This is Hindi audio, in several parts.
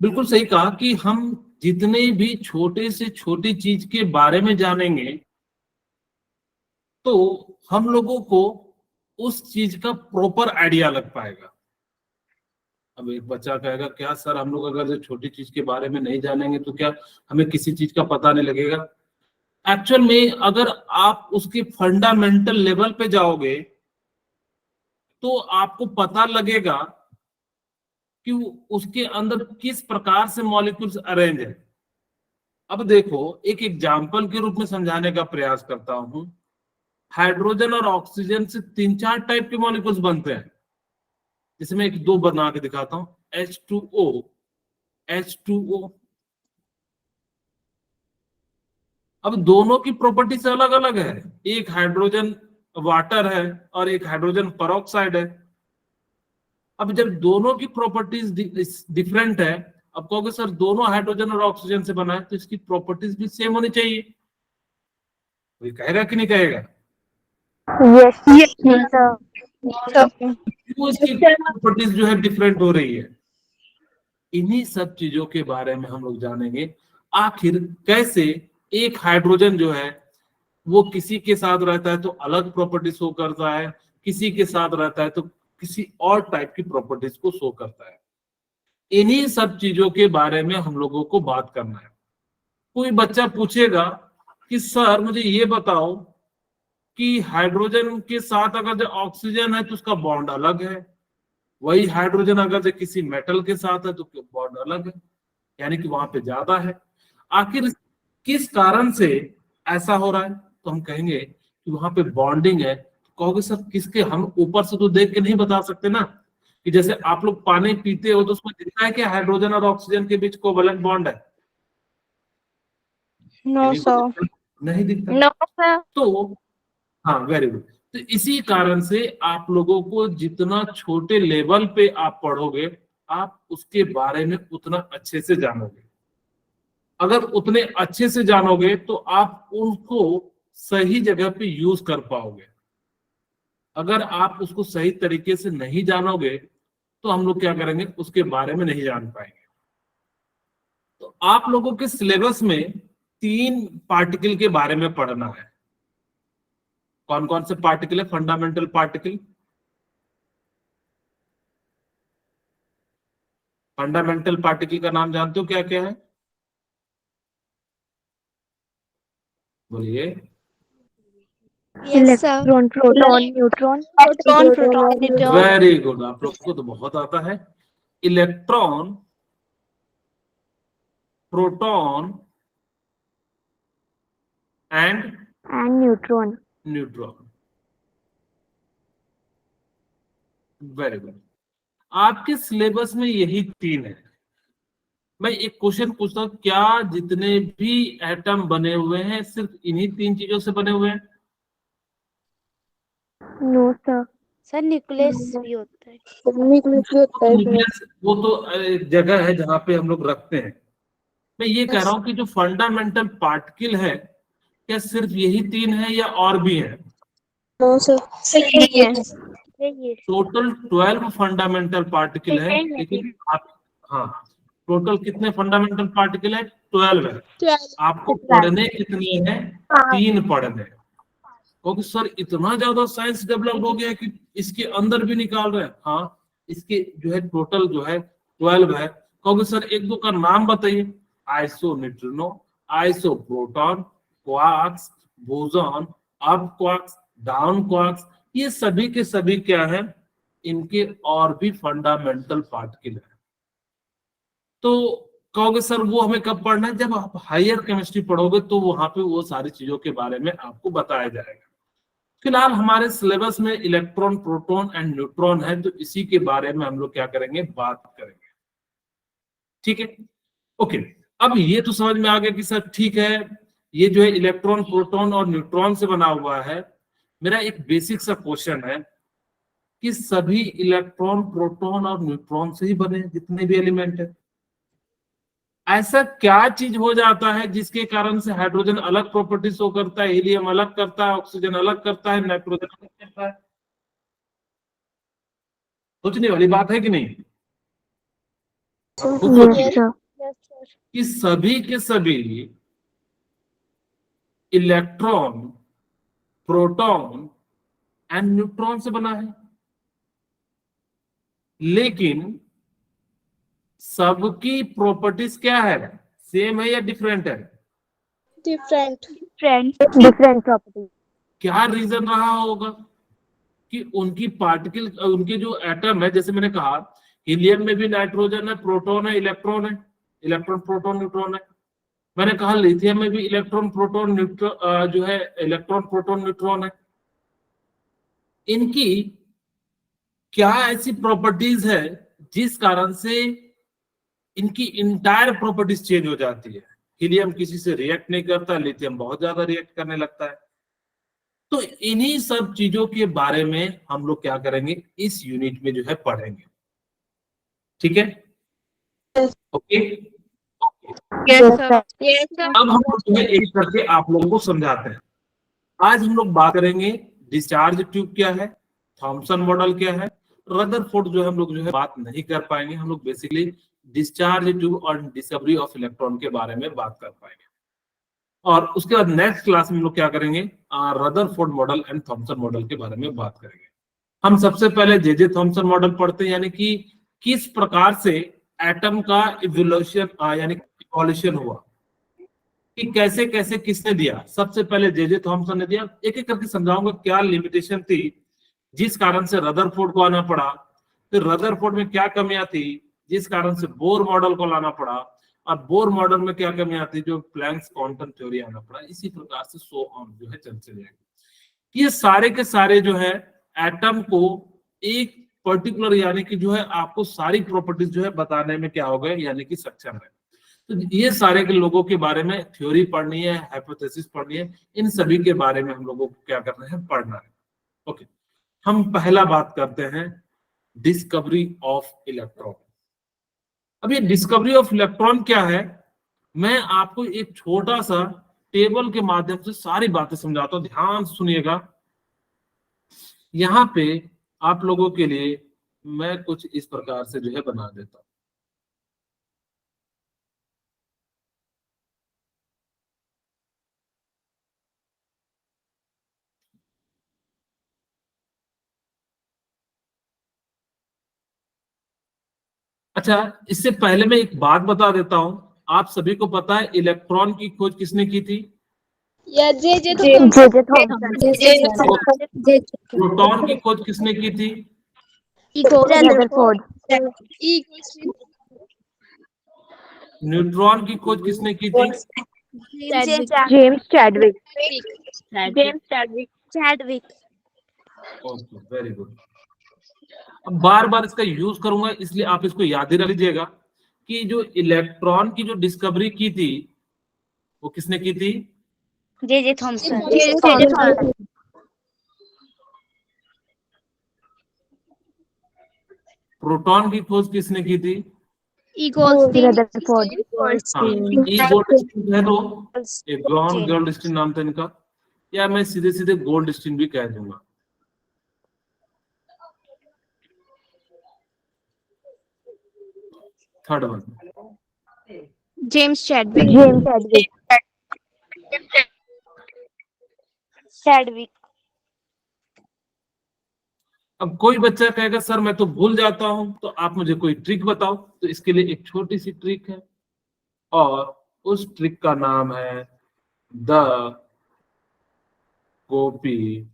बिल्कुल सही कहा कि हम जितने भी छोटे से छोटी चीज के बारे में जानेंगे तो हम लोगों को उस चीज का प्रॉपर आइडिया लग पाएगा। अब एक बच्चा कहेगा क्या सर हम लोग अगर जो छोटी चीज के बारे में नहीं जानेंगे तो क्या हमें किसी चीज का पता नहीं लगेगा। एक्चुअल में अगर आप उसके फंडामेंटल लेवल पे जाओगे तो आपको पता लगेगा कि उसके अंदर किस प्रकार से मॉलिक्यूल्स अरेंज है। अब देखो एक एग्जाम्पल के रूप में समझाने का प्रयास करता हूं। हाइड्रोजन और ऑक्सीजन से 3-4 टाइप के मॉलिक्यूल्स बनते हैं, जिसमें एक दो बना के दिखाता हूं। H2O, H2O। अब दोनों की प्रॉपर्टीज अलग अलग है। एक हाइड्रोजन वाटर है और एक हाइड्रोजन पेरोक्साइड है। अब जब दोनों की प्रॉपर्टीज डिफरेंट है, अब कहोगे सर दोनों हाइड्रोजन और ऑक्सीजन से बना है तो इसकी प्रॉपर्टीज भी सेम होनी चाहिए। कोई कहेगा कि नहीं कहेगा? Yes sir. क्यों इसकी प्रॉपर्टीज जो है डिफरेंट हो रही है? इन्हीं सब चीजों के बारे में हम लोग जानेंगे। आखिर कैसे एक हाइड्रोजन जो है वो किसी के साथ रहता है तो अलग प्रॉपर्टी शो करता है, किसी के साथ रहता है तो किसी और टाइप की प्रॉपर्टीज को शो करता है। इन्हीं सब चीजों के बारे में हम लोगों को बात करना है। कोई बच्चा पूछेगा कि सर मुझे ये बताओ कि हाइड्रोजन के साथ अगर जो ऑक्सीजन है तो उसका बॉन्ड अलग है, वही हाइड्रोजन अगर जो किसी मेटल के साथ है तो बॉन्ड अलग है, यानी कि वहां पे ज्यादा है। आखिर किस कारण से ऐसा हो रहा है? तो हम कहेंगे कि वहां पे बॉन्डिंग है। तो कहोगे सर किसके? हम ऊपर से तो देख के नहीं बता सकते ना, कि जैसे आप लोग पानी पीते हो तो उसमें दिखता है कि हाइड्रोजन और ऑक्सीजन के बीच कोवैलेंट बॉन्ड है? No sir. नहीं दिखता। No sir. तो हाँ, वेरी गुड। तो इसी कारण से आप लोगों को जितना छोटे लेवल पे आप पढ़ोगे आप उसके बारे में उतना अच्छे से जानोगे। अगर उतने अच्छे से जानोगे तो आप उनको सही जगह पे यूज कर पाओगे। अगर आप उसको सही तरीके से नहीं जानोगे तो हम लोग क्या करेंगे, उसके बारे में नहीं जान पाएंगे। तो आप लोगों के सिलेबस में 3 पार्टिकल के बारे में पढ़ना है। कौन कौन से पार्टिकल है? Fundamental particle. फंडामेंटल पार्टिकल का नाम जानते हो क्या क्या है? बोलिए। Electron, proton, neutron. Very good, आप लोग को तो बहुत आता है। Electron, proton and neutron. Neutron. Very good. आपके सिलेबस में यही 3 है। मैं एक क्वेश्चन पूछता हूँ, क्या जितने भी एटम बने हुए हैं सिर्फ इन्हीं 3 चीजों से बने हुए हैं? No sir. सर न्यूक्लियस भी होता है। न्यूक्लियस वो तो एक जगह है जहां पे हम लोग रखते हैं। मैं ये कह रहा हूँ कि जो फंडामेंटल पार्टिकल है क्या सिर्फ यही 3 है या और भी है? टोटल 12 फंडामेंटल पार्टिकल है, लेकिन आप हाँ, टोटल कितने फंडामेंटल पार्टिकल है? 12 है। आपको पढ़ने कितने हैं? 3 पढ़ने। क्योंकि सर इतना ज्यादा साइंस डेवलप हो गया है कि इसके अंदर भी निकाल रहे हैं। हाँ, इसके जो है टोटल जो है 12 है। क्योंकि सर एक दो का नाम बताइए। Iso neutrino, iso proton, quarks, boson, up quarks, down quarks, ये सभी के सभी क्या है? इनके और भी फंडामेंटल पार्टिकल है। तो कहोगे सर वो हमें कब पढ़ना है? जब आप हायर केमिस्ट्री पढ़ोगे तो वहां पे वो सारी चीजों के बारे में आपको बताया जाएगा। फिलहाल हमारे सिलेबस में इलेक्ट्रॉन, प्रोटॉन एंड न्यूट्रॉन है, तो इसी के बारे में हम लोग क्या करेंगे, बात करेंगे। ठीक है, ओके। अब ये तो समझ में आ गया कि सर ठीक है, ये जो है इलेक्ट्रॉन, प्रोटॉन और न्यूट्रॉन से बना हुआ है। मेरा एक बेसिक सा क्वेश्चन है कि सभी इलेक्ट्रॉन, प्रोटॉन और न्यूट्रॉन से ही बने जितने भी एलिमेंट है। ऐसा क्या चीज हो जाता है जिसके कारण से हाइड्रोजन अलग प्रॉपर्टी शो करता है, हीलियम अलग करता है, ऑक्सीजन अलग करता है, नाइट्रोजन अलग करता है? सोचने वाली बात है कि नहीं? खुद Yes, सोचिए sir. कि सभी के सभी इलेक्ट्रॉन, प्रोटॉन एंड न्यूट्रॉन से बना है, लेकिन सबकी प्रॉपर्टीज क्या है, सेम है या डिफरेंट है? डिफरेंट। Different property. क्या रीजन रहा होगा कि उनकी पार्टिकल, उनके जो एटम है, जैसे मैंने कहा हीलियम में भी नाइट्रोजन है, प्रोटॉन है, इलेक्ट्रॉन है, इलेक्ट्रॉन प्रोटॉन न्यूट्रॉन है। मैंने कहा लिथियम में भी इलेक्ट्रॉन प्रोटॉन न्यूट्रॉन जो है, इलेक्ट्रॉन प्रोटॉन न्यूट्रॉन है। इनकी क्या ऐसी प्रॉपर्टीज है जिस कारण से इनकी इंटायर प्रॉपर्टीज चेंज हो जाती है? हीलियम किसी से रिएक्ट नहीं करता, लिथियम बहुत ज्यादा रिएक्ट करने लगता है। तो इन्हीं सब चीजों के बारे में हम लोग क्या करेंगे, इस यूनिट में जो है पढ़ेंगे। ठीक है, ओके। Yes, sir. अब हम लोग जो है एक करके आप लोगों को समझाते हैं। आज हम लोग बात करेंगे डिस्चार्ज ट्यूब क्या है, थॉमसन मॉडल क्या है, रदरफोर्ड जो है हम लोग जो है बात नहीं कर पाएंगे। हम लोग बेसिकली डिस्चार्ज ट्यूब और डिस्कवरी ऑफ इलेक्ट्रॉन के बारे में बात कर पाएंगे। और उसके बाद नेक्स्ट क्लास में हम लोग क्या करेंगे, Rutherford model and Thomson model के बारे में बात करेंगे। हम सबसे पहले जे थॉमसन मॉडल पढ़ते हैं, यानी कि किस प्रकार से एटम का इवोल्यूशन यानी इवोल्यूशन हुआ, कि कैसे कैसे किसने दिया। सबसे पहले जे थॉमसन ने दिया। एक एक करके समझाऊंगा क्या लिमिटेशन थी जिस कारण से रदरफोर्ड को आना पड़ा, फिर रदरफोर्ड में क्या कमियां थी जिस कारण से बोर मॉडल को लाना पड़ा, और बोर मॉडल में क्या कमियां थी जो प्लैंक्स क्वांटम थ्योरी आना पड़ा। इसी प्रकार से सो ऑन जो है चलते जाएंगे। ये सारे के सारे जो है एटम को एक पर्टिकुलर यानी कि जो है आपको सारी प्रॉपर्टीज जो है बताने में क्या हो गए, यानी कि सक्षम है। तो ये सारे के लोगों के बारे में थ्योरी पढ़नी है, हाइपोथेसिस पढ़नी है, इन सभी के बारे में हम लोगों को क्या करना है, पढ़ना है। ओके, हम पहला बात करते हैं डिस्कवरी ऑफ इलेक्ट्रॉन। अब ये डिस्कवरी ऑफ इलेक्ट्रॉन क्या है, मैं आपको एक छोटा सा टेबल के माध्यम से सारी बातें समझाता हूं, ध्यान सुनिएगा। यहाँ पे आप लोगों के लिए मैं कुछ इस प्रकार से जो है बना देता हूं। अच्छा, इससे पहले मैं एक बात बता देता हूं। आप सभी को पता है इलेक्ट्रॉन की खोज किसने की थी? जे J.J. Thomson. प्रोटॉन की खोज किसने की थी? Rutherford. न्यूट्रॉन की खोज किसने की थी? James Chadwick. Chadwick. Okay, very good. अब बार बार इसका यूज करूंगा, इसलिए आप इसको याद ही रख लीजिएगा कि जो इलेक्ट्रॉन की जो डिस्कवरी की थी वो किसने की थी? J Thomson. प्रोटॉन की खोज किसने की थी? Rutherford. हाँ, ई गोल्डस्टीन कह दो, एग्रॉन गोल्डस्टीन नाम था इनका, या मैं सीधे सीधे गोल्डस्टीन भी कह दूंगा। Third one James Chadwick. James Chadwick. Chadwick. अब कोई बच्चा कहेगा सर मैं तो भूल जाता हूं, तो आप मुझे कोई ट्रिक बताओ। तो इसके लिए एक छोटी सी ट्रिक है, और उस ट्रिक का नाम है द गोपी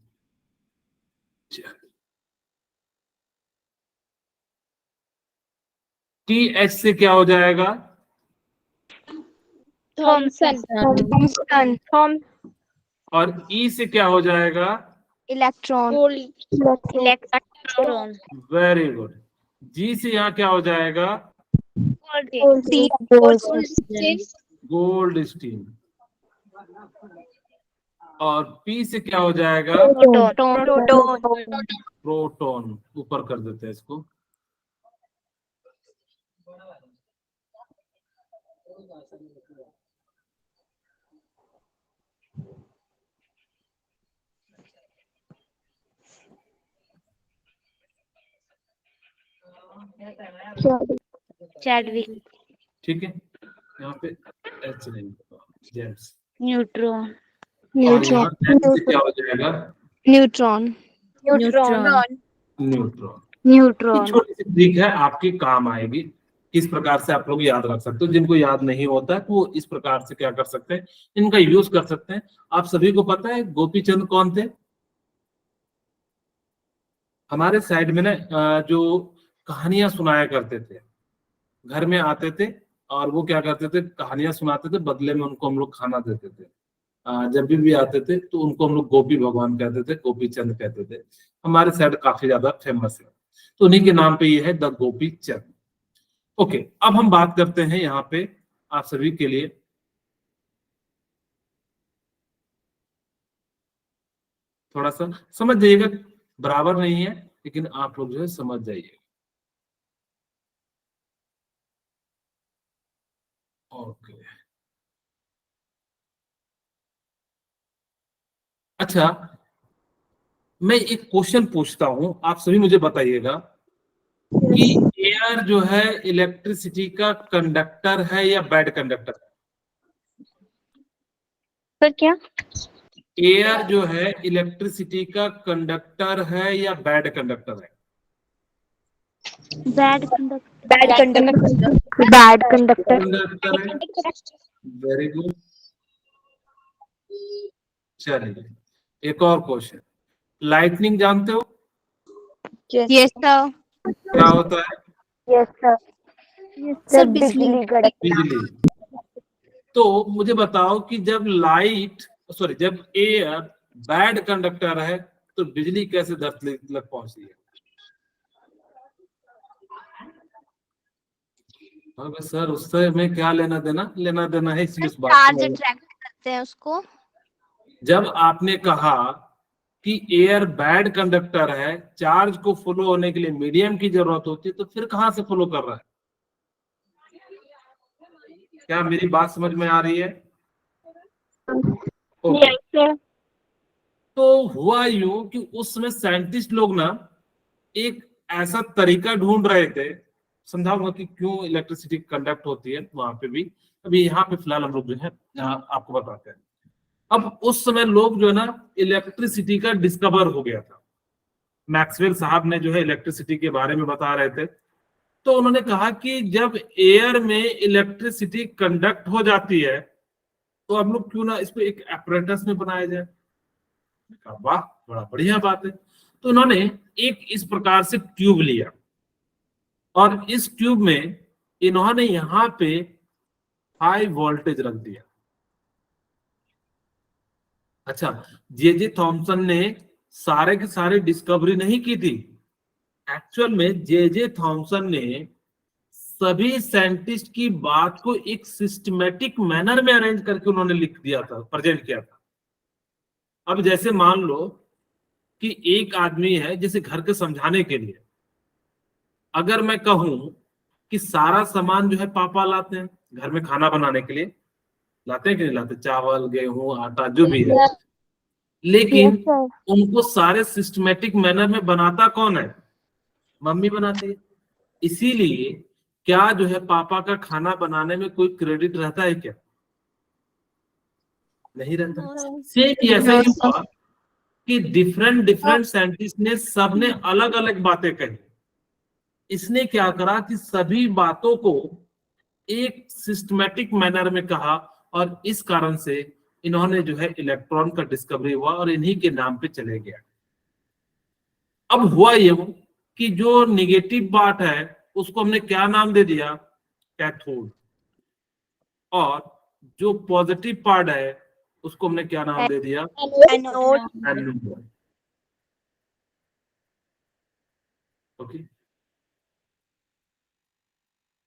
टी एच से क्या हो जाएगा? थॉमसन। और ई से क्या हो जाएगा? इलेक्ट्रॉन। इलेक्ट्रॉन। Very good. जी से यहाँ क्या हो जाएगा? Gold Stein. और पी से क्या हो जाएगा? प्रोटॉन। ऊपर कर देते हैं इसको। चैडविक। ठीक है, यहाँ पे एच नहीं, जेम्स। न्यूट्रॉन। और यहाँ एच से क्या हो जाएगा? न्यूट्रॉन। न्यूट्रॉन। न्यूट्रॉन। ये न्यूट्रॉन। छोटी सी ट्रिक है, आपके काम आएगी। किस प्रकार से आप लोग याद रख सकते हो, जिनको याद नहीं होता है तो वो इस प्रकार से क्या कर सकते हैं, इनका यूज कर सकते हैं। आप सभी को पता है गोपी चंद कौन थे? हमारे साइड में ना जो कहानियां सुनाया करते थे, घर में आते थे और वो क्या करते थे, कहानियां सुनाते थे, बदले में उनको हम लोग खाना देते थे। जब भी आते थे तो उनको हम लोग गोपी भगवान कहते थे, गोपी चंद कहते थे। हमारे साइड काफी ज्यादा फेमस है, तो उन्हीं के नाम पे ये है द गोपी चंद। ओके, अब हम बात करते हैं यहाँ पे आप सभी के लिए, थोड़ा सा समझ जाइएगा, बराबर नहीं है लेकिन आप लोग जो है समझ जाइए। ओके, अच्छा, मैं एक क्वेश्चन पूछता हूं, आप सभी मुझे बताइएगा कि एयर जो है इलेक्ट्रिसिटी का कंडक्टर है या बैड कंडक्टर है? सर क्या? एयर जो है इलेक्ट्रिसिटी का कंडक्टर है या बैड कंडक्टर है? Bad conductor. Bad conductor. Bad conductor. Conductor है। Very good. चलिए एक और क्वेश्चन, लाइटनिंग जानते हो यस सर। क्या होता है? Yes sir. सर बिजली। कड़कना। बिजली। तो मुझे बताओ कि जब लाइट, सॉरी, जब एयर बैड कंडक्टर है तो बिजली कैसे धरती तक पहुंची है? अबे सर, उससे में क्या लेना देना है इसलिए उस बात चार्ज को। अट्रैक्ट करते हैं उसको। जब आपने कहा कि एयर बैड कंडक्टर है, चार्ज को फ्लो होने के लिए मीडियम की जरूरत होती है, तो फिर कहां से फ्लो कर रहा है? क्या मेरी बात समझ में आ रही है? ओके। तो हुआ यूं कि उस समय साइंटिस्ट लोग ना एक ऐसा तरीका ढूंढ रहे थे, समझाऊंगा कि क्यों इलेक्ट्रिसिटी कंडक्ट होती है वहां पे भी। अभी यहाँ पे फिलहाल हम लोग जो है आपको बताते हैं। अब उस समय लोग जो है ना, इलेक्ट्रिसिटी का डिस्कवर हो गया था, मैक्सवेल साहब ने जो है इलेक्ट्रिसिटी के बारे में बता रहे थे। तो उन्होंने कहा कि जब एयर में इलेक्ट्रिसिटी कंडक्ट हो जाती है तो हम लोग क्यों ना इसको एक एपरेटस में बनाया जाए। कहा वाह, बड़ा बढ़िया बात है। तो उन्होंने एक इस प्रकार से ट्यूब लिया और इस ट्यूब में इन्होंने यहां पे हाई वोल्टेज रख दिया। अच्छा, जे थॉमसन ने सारे के सारे डिस्कवरी नहीं की थी। एक्चुअल में जे थॉमसन ने सभी साइंटिस्ट की बात को एक सिस्टमेटिक मैनर में अरेंज करके उन्होंने लिख दिया था, प्रेजेंट किया था। अब जैसे मान लो कि एक आदमी है, जैसे घर के समझाने के लिए अगर मैं कहूं कि सारा सामान जो है पापा लाते हैं घर में खाना बनाने के लिए, लाते हैं कि नहीं लाते, चावल गेहूं आटा जो भी है, लेकिन उनको सारे सिस्टमेटिक मैनर में बनाता कौन है? मम्मी बनाती है। इसीलिए क्या जो है पापा का खाना बनाने में कोई क्रेडिट रहता है क्या? नहीं रहता। सेम ऐसा ही हुआ कि डिफरेंट डिफरेंट साइंटिस्ट ने सबने अलग अलग बातें कही। इसने क्या करा कि सभी बातों को एक सिस्टमेटिक मैनर में कहा और इस कारण से इन्होंने जो है इलेक्ट्रॉन का डिस्कवरी हुआ और इन्हीं के नाम पे चले गया। अब हुआ ये कि जो निगेटिव पार्ट है उसको हमने क्या नाम दे दिया? कैथोड। और जो पॉजिटिव पार्ट है उसको हमने क्या नाम दे दिया? एनोड। ओके।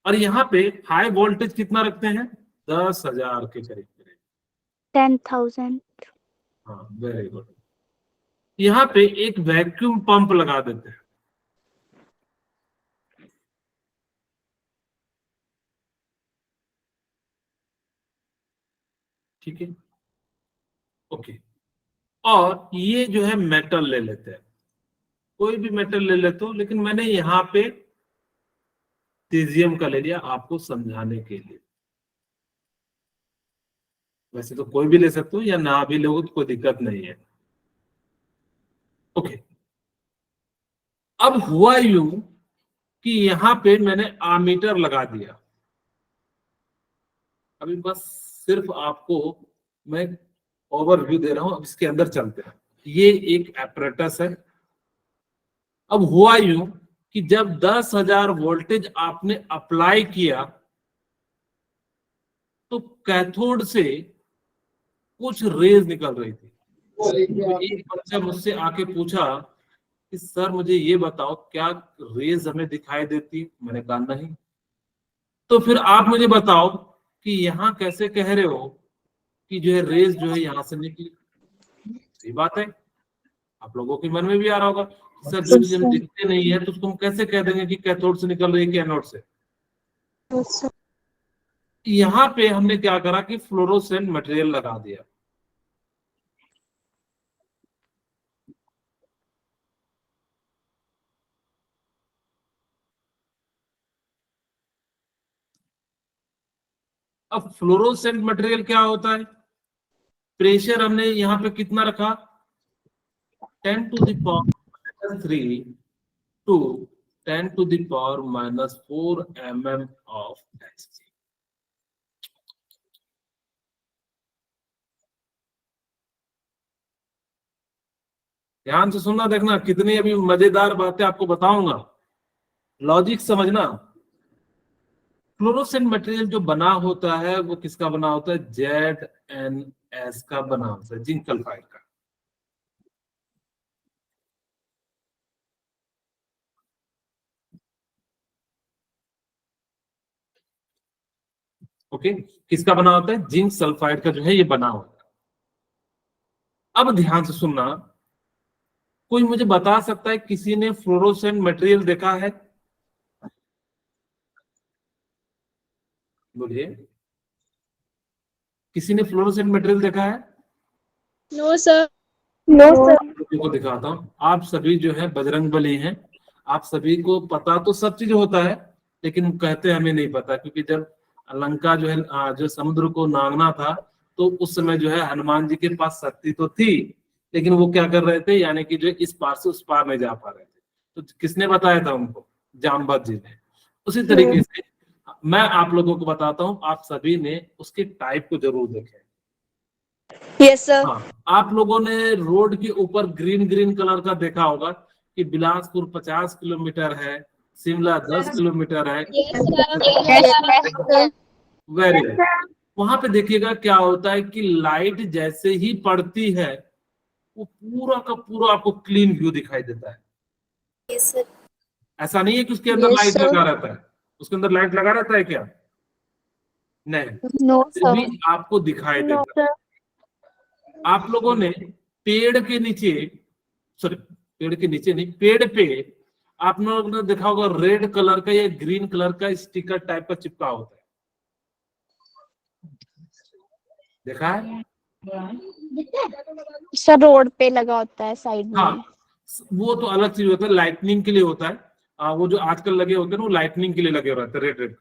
और यहाँ पे हाई वोल्टेज कितना रखते हैं? 10,000 के करीब करीब। 10,000। हाँ, वेरी गुड। यहाँ पे एक वैक्यूम पंप लगा देते हैं। ठीक है, ओके। और ये जो है मेटल ले लेते हैं, कोई भी मेटल ले लेते हो, लेकिन मैंने यहाँ पे सीजियम का ले लिया आपको समझाने के लिए। वैसे तो कोई भी ले सकते हो या ना भी लोगे तो कोई दिक्कत नहीं है। ओके, अब हुआ यूं कि यहां पे मैंने आमीटर लगा दिया। अभी बस सिर्फ आपको मैं ओवरव्यू दे रहा हूं, अब इसके अंदर चलते हैं। ये एक एपरेटस है। अब हुआ यूं कि जब 10,000 वोल्टेज आपने अप्लाई किया तो कैथोड से कुछ रेज निकल रही थी। तो एक बच्चा मुझसे आके पूछा कि सर मुझे ये बताओ क्या रेज हमें दिखाई देती है? मैंने कहा नहीं। तो फिर आप मुझे बताओ कि यहाँ कैसे कह रहे हो कि जो है रेज जो है यहाँ से निकली? सही बात है, आप लोगों के मन में भी आ रहा होगा सर जो चीज हम दिखते नहीं है तो उसको हम कैसे कह देंगे कि कैथोड से निकल रही है कि एनोड से? यहाँ पे हमने क्या करा कि फ्लोरोसेंट मटेरियल लगा दिया। अब फ्लोरोसेंट मटेरियल क्या होता है? प्रेशर हमने यहाँ पे कितना रखा? 10⁻³ टू 10⁻⁻4 mm ऑफ Hg। ध्यान से सुनना, देखना कितनी अभी मजेदार बातें आपको बताऊंगा, लॉजिक समझना। फ्लोरोसेंट मटेरियल जो बना होता है वो किसका बना होता है? ZnS का बना होता है, जिंक सल्फाइड का। ओके, किसका बना होता है? जिंक सल्फाइड का जो है ये बना होता है। अब ध्यान से सुनना, कोई मुझे बता सकता है किसी ने फ्लोरोसेंट मटेरियल देखा है? बोलिए, किसी ने फ्लोरोसेंट मटेरियल देखा है? No sir. No sir. को दिखाता हूँ। आप सभी जो है बजरंगबली हैं, आप सभी को पता तो सब चीज होता है लेकिन कहते हमें नहीं पता, क्योंकि जब लंका जो है जो समुद्र को नांगना था तो उस समय जो है हनुमान जी के पास शक्ति तो थी लेकिन वो क्या कर रहे थे, यानी कि जो इस पार से उस पार नहीं जा पा रहे थे। तो किसने बताया था उनको? जामवंत जी ने। उसी तरीके से मैं आप लोगों को बताता हूँ, आप सभी ने उसके टाइप को जरूर देखें। Yes sir. हाँ, आप लोगों ने रोड के ऊपर ग्रीन ग्रीन कलर का देखा होगा कि बिलासपुर 50 किलोमीटर है, शिमला 10 किलोमीटर है। Very good. वहां पे देखिएगा क्या होता है कि लाइट जैसे ही पड़ती है वो पूरा का पूरा आपको क्लीन व्यू दिखाई देता है। Yes sir. ऐसा नहीं है कि उसके अंदर लाइट लगा रहता है। उसके अंदर लाइट लगा रहता है क्या? नहीं, नो फिर भी सर। आपको दिखाई देता है। आप लोगों ने पेड़ के नीचे, सॉरी पेड़ के नीचे नहीं, पेड़ पे आप लोगों ने देखा होगा रेड कलर का या ग्रीन कलर का स्टिकर टाइप का चिपका होता है, देखा है? सर रोड पे लगा होता है साइड में। हाँ, वो तो अलग चीज होता है, लाइटनिंग के लिए होता है। वो जो आजकल लगे होते हैं ना वो लाइटनिंग के लिए लगे रहते हैं, रेड रेड।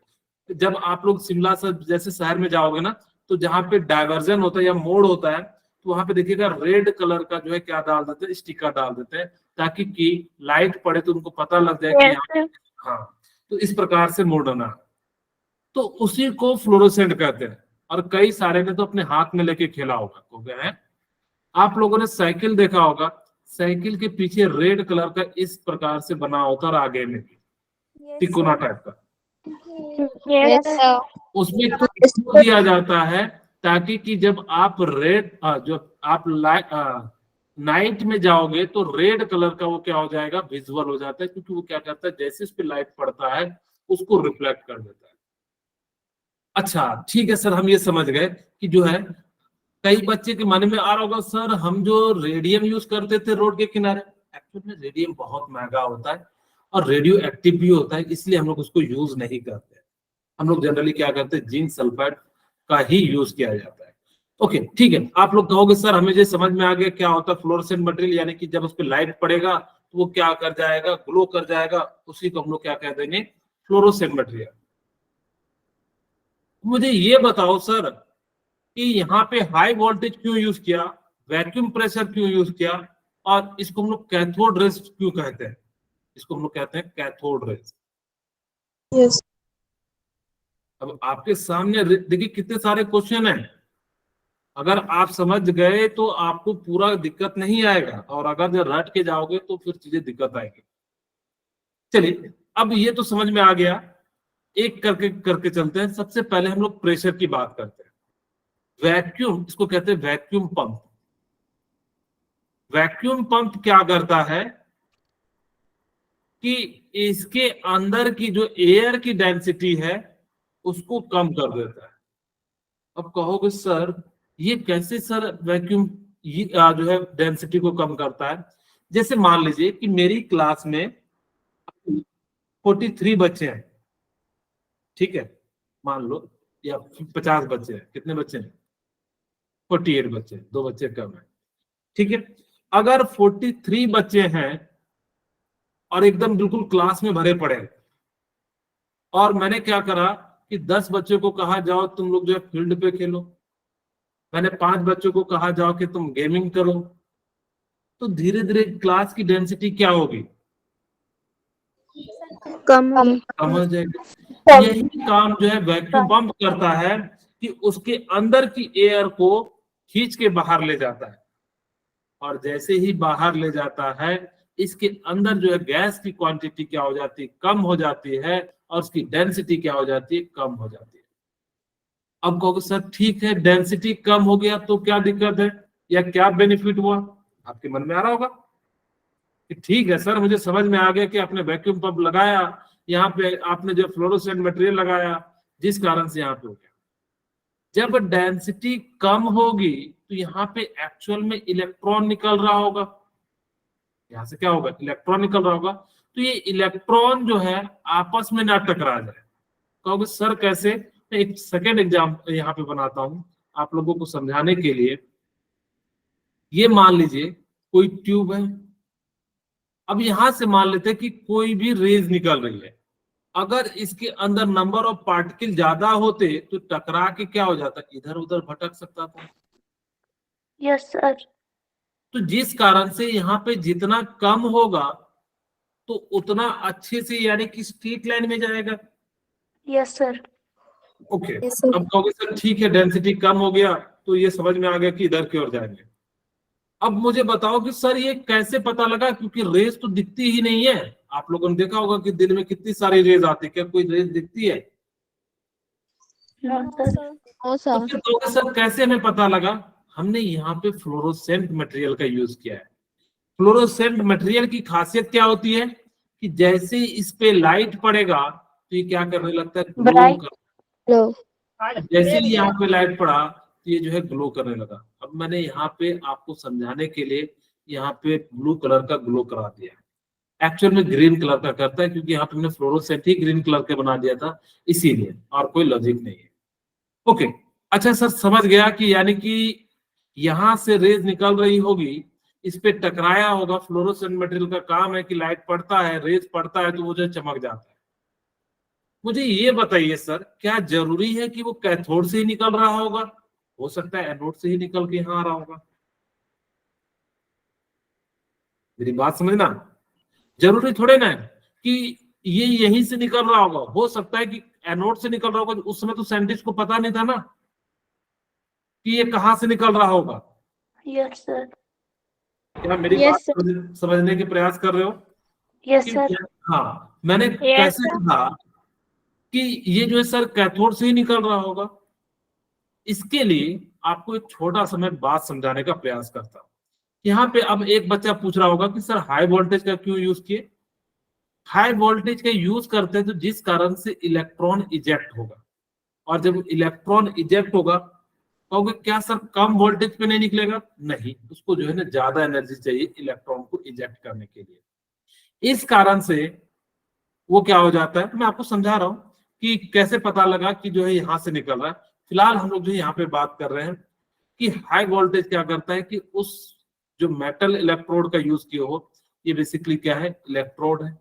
जब आप लोग शिमला से जैसे शहर में जाओगे ना तो जहाँ पे डायवर्जन होता है या मोड़ होता है तो वहां पे देखिएगा रेड कलर का जो है क्या डाल देते हैं, स्टिकर डाल देते हैं, ताकि कि लाइट पड़े तो उनको पता लग जाए कि यहाँ। हाँ, तो इस प्रकार से मोड़ना, तो उसी को फ्लोरोसेंट कहते हैं। और कई सारे ने तो अपने हाथ में लेके खेला होगा, हो गया है। आप लोगों ने साइकिल देखा होगा, साइकिल के पीछे रेड कलर का इस प्रकार से बना होता है और आगे में भी तिकोना टाइप का, यस सर। उसमें कुछ दिया जाता है ताकि कि जब आप जब आप नाइट में जाओगे तो रेड कलर का वो क्या हो जाएगा, विजुअल हो जाता है, क्योंकि वो क्या करता है जैसे इस पे लाइट पड़ता है उसको रिफ्लेक्ट कर देता है। अच्छा ठीक है सर, हम ये समझ गए कि जो है कई बच्चे के मन में आ रहा होगा सर हम जो रेडियम यूज करते थे रोड के किनारे, एक्चुअली में रेडियम बहुत महंगा होता है और रेडियो एक्टिव भी होता है, इसलिए हम लोग उसको यूज नहीं करते। हम लोग जनरली क्या करते हैं, जिंक सल्फाइड का ही यूज किया जाता है। ओके ठीक है, आप लोग कहोगे सर हमें जो समझ में आ गया क्या होता है फ्लोरोसेंट मटेरियल, यानी कि जब उस पर लाइट पड़ेगा तो वो क्या कर जाएगा, ग्लो कर जाएगा, उसी को हम लोग क्या कह देंगे, फ्लोरोसेंट मटेरियल। मुझे ये बताओ सर कि यहाँ पे हाई वोल्टेज क्यों यूज किया, वैक्यूम प्रेशर क्यों यूज किया, और इसको हम लोग कैथोड रेज क्यों कहते हैं? इसको हम लोग कहते हैं कैथोड रेज। Yes. अब आपके सामने देखिए कितने सारे क्वेश्चन हैं। अगर आप समझ गए तो आपको पूरा दिक्कत नहीं आएगा, और अगर जब रट के जाओगे तो फिर चीजें दिक्कत आएगी। चलिए, अब ये तो समझ में आ गया, एक करके करके चलते हैं। सबसे पहले हम लोग प्रेशर की बात करते हैं। वैक्यूम, इसको कहते हैं वैक्यूम पंप। वैक्यूम पंप क्या करता है कि इसके अंदर की जो एयर की डेंसिटी है उसको कम कर देता है। अब कहोगे सर ये कैसे सर वैक्यूम ये जो है डेंसिटी को कम करता है? जैसे मान लीजिए कि मेरी क्लास में 43 बच्चे हैं, ठीक है, मान लो, या 50 बच्चे हैं। कितने बच्चे हैं? 48 बच्चे, 2 बच्चे कम है, ठीक है। अगर 43 बच्चे हैं और एकदम बिल्कुल क्लास में भरे पड़े हैं, और मैंने क्या करा कि 10 बच्चों को कहा जाओ तुम लोग जो है फील्ड पे खेलो, मैंने 5 बच्चों को कहा जाओ कि तुम गेमिंग करो, तो धीरे धीरे क्लास की डेंसिटी क्या होगी? कम कम हो जाएगी। यही काम जो है वैक्यूम पंप करता है कि उसके अंदर की एयर को खींच के बाहर ले जाता है, और जैसे ही बाहर ले जाता है इसके अंदर जो है गैस की क्वांटिटी क्या हो जाती है? कम हो जाती है, और उसकी डेंसिटी क्या हो जाती है? कम हो जाती है। अब कहोगे सर ठीक है, डेंसिटी कम हो गया तो क्या दिक्कत है, या क्या बेनिफिट हुआ? आपके मन में आ रहा होगा कि ठीक है सर, मुझे समझ में आ गया कि आपने वैक्यूम पंप लगाया, यहाँ पे आपने जो फ्लोरोसेंट मटेरियल लगाया, जिस कारण से यहाँ पे हो गया। जब डेंसिटी कम होगी तो यहाँ पे एक्चुअल में इलेक्ट्रॉन निकल रहा होगा। यहाँ से क्या होगा? इलेक्ट्रॉन निकल रहा होगा। तो ये इलेक्ट्रॉन जो है आपस में ना टकरा जाए। कहोगे सर कैसे? मैं एक सेकेंड एग्जाम्पल यहाँ पे बनाता हूँ आप लोगों को समझाने के लिए। ये मान लीजिए कोई ट्यूब है, अब यहां से मान लेते हैं कि कोई भी रेज निकल रही है। अगर इसके अंदर नंबर ऑफ पार्टिकल ज्यादा होते तो टकरा के क्या हो जाता? इधर उधर भटक सकता था। Yes sir. तो जिस कारण से यहाँ पे जितना कम होगा तो उतना अच्छे से, यानी कि स्ट्रेट लाइन में जाएगा। Yes sir. Okay, Yes, sir. अब कहोगे सर ठीक है, डेंसिटी कम हो गया तो ये समझ में आ गया कि इधर की ओर जाएंगे। अब मुझे बताओ कि सर ये कैसे पता लगा? क्योंकि रेज तो दिखती ही नहीं है। आप लोगों ने देखा होगा कि दिन में कितनी सारी रेज आती है, क्या कोई रेज दिखती है? No sir. तो फिर कहोगे सर कैसे हमें पता लगा? हमने यहाँ पे फ्लोरोसेंट मटेरियल का यूज किया है। फ्लोरोसेंट मटेरियल की खासियत क्या होती है कि जैसे इस पे लाइट पड़ेगा तो ये क्या करने लगता है? Glow bright. कर। जैसे ही यहाँ पे लाइट पड़ा तो ये जो है ग्लो करने लगा। अब मैंने यहाँ पे आपको समझाने के लिए यहाँ पे ब्लू कलर का ग्लो करा दिया है। एक्चुअल में ग्रीन कलर का करता है, क्योंकि यहाँ पे हमने फ्लोरोसेंट ही ग्रीन कलर के बना दिया था, इसीलिए, और कोई लॉजिक नहीं है। ओके, अच्छा सर समझ गया कि यानी कि यहां से रेज निकल रही होगी, इस पे टकराया होगा। फ्लोरोसेंट मटेरियल का काम है कि लाइट पड़ता है, रेज पड़ता है तो वो जो चमक जाता है। मुझे ये बताइए सर, क्या जरूरी है कि वो कैथोड से ही निकल रहा होगा? हो सकता है एनोड से ही निकल के यहाँ आ रहा होगा। मेरी बात समझना, जरूरी थोड़े ना है कि ये यहीं से निकल रहा होगा। हो सकता है कि एनोड से निकल रहा होगा। उस समय तो साइंटिस्ट को पता नहीं था ना कि ये कहां से निकल रहा होगा। Yes sir. क्या मेरी Yes, बात समझने के प्रयास कर रहे हो? Yes sir. हाँ, मैंने कैसे कहा कि ये जो है सर कैथोड से ही निकल रहा होगा। इसके लिए आपको एक छोटा सा मैं बात समझाने का प्रयास करता हूँ। यहाँ पे अब एक बच्चा पूछ रहा होगा कि सर हाई वोल्टेज का क्यों यूज किए? हाई वोल्टेज का यूज करते हैं तो जिस कारण से इलेक्ट्रॉन इजेक्ट होगा, और जब इलेक्ट्रॉन इजेक्ट होगा कहोगे क्या सर कम वोल्टेज पे नहीं निकलेगा? नहीं, उसको जो है ना ज्यादा एनर्जी चाहिए इलेक्ट्रॉन को इजेक्ट करने के लिए। इस कारण से वो क्या हो जाता है, मैं आपको समझा रहा हूं कि कैसे पता लगा कि जो है यहां से निकल रहा है। फिलहाल हम लोग जो यहाँ पे बात कर रहे हैं कि हाई वोल्टेज क्या करता है कि उस जो मेटल इलेक्ट्रोड का यूज किया हो, ये बेसिकली क्या है? इलेक्ट्रोड है।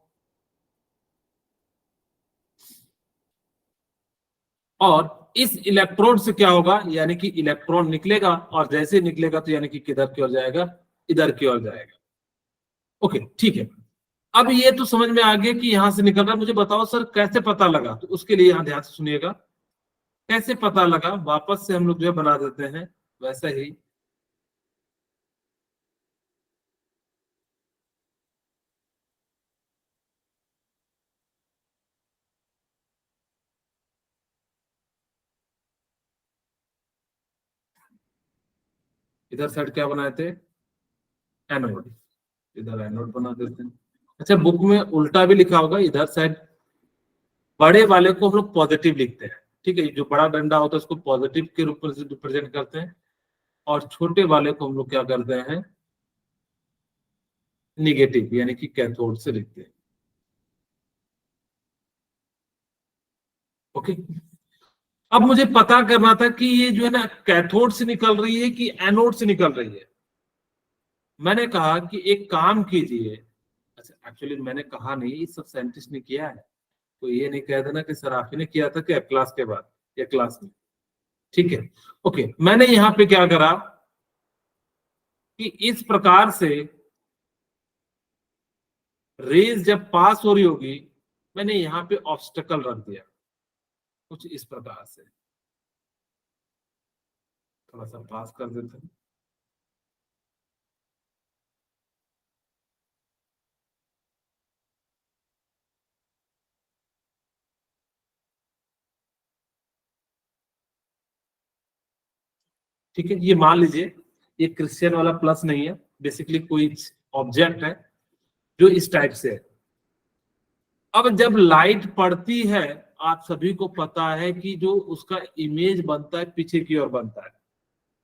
और इस इलेक्ट्रोड से क्या होगा, यानी कि इलेक्ट्रॉन निकलेगा, और जैसे निकलेगा तो यानी कि किधर की ओर जाएगा, इधर की ओर जाएगा। ओके ठीक है, अब ये तो समझ में आ गया कि यहां से निकल रहा है। मुझे बताओ सर कैसे पता लगा, तो उसके लिए यहां ध्यान से सुनिएगा। कैसे पता लगा, वापस से हम लोग जो है बना देते हैं वैसा ही। इधर साइड क्या बनाए थे, एनोड, इधर एनोड बना देते हैं। अच्छा बुक में उल्टा भी लिखा होगा, इधर साइड बड़े वाले को हम लोग पॉजिटिव लिखते हैं, ठीक है, जो बड़ा डंडा होता है उसको पॉजिटिव के रूप में रिप्रेजेंट करते हैं, और छोटे वाले को हम लोग क्या करते हैं, निगेटिव यानी कि कैथोड से लिखते हैं। ओके, अब मुझे पता करना था कि ये जो है ना कैथोड से निकल रही है कि एनोड से निकल रही है। मैंने कहा कि एक काम कीजिए, अच्छा एक्चुअली मैंने कहा नहीं, ये सब साइंटिस्ट ने किया है, तो ये नहीं कह देना कि सर आप ही ने किया था क्या क्लास के बाद या क्लास में, ठीक है। ओके, मैंने यहाँ पे क्या करा कि इस प्रकार से रेज जब पास हो रही होगी, मैंने यहाँ पे ऑब्स्टेकल रख दिया कुछ इस प्रकार से, थोड़ा सा पास कर देते हैं। ठीक है, ये मान लीजिए ये क्रिश्चियन वाला प्लस नहीं है, बेसिकली कोई ऑब्जेक्ट है जो इस टाइप से है। अब जब लाइट पड़ती है, आप सभी को पता है कि जो उसका इमेज बनता है पीछे की ओर बनता है।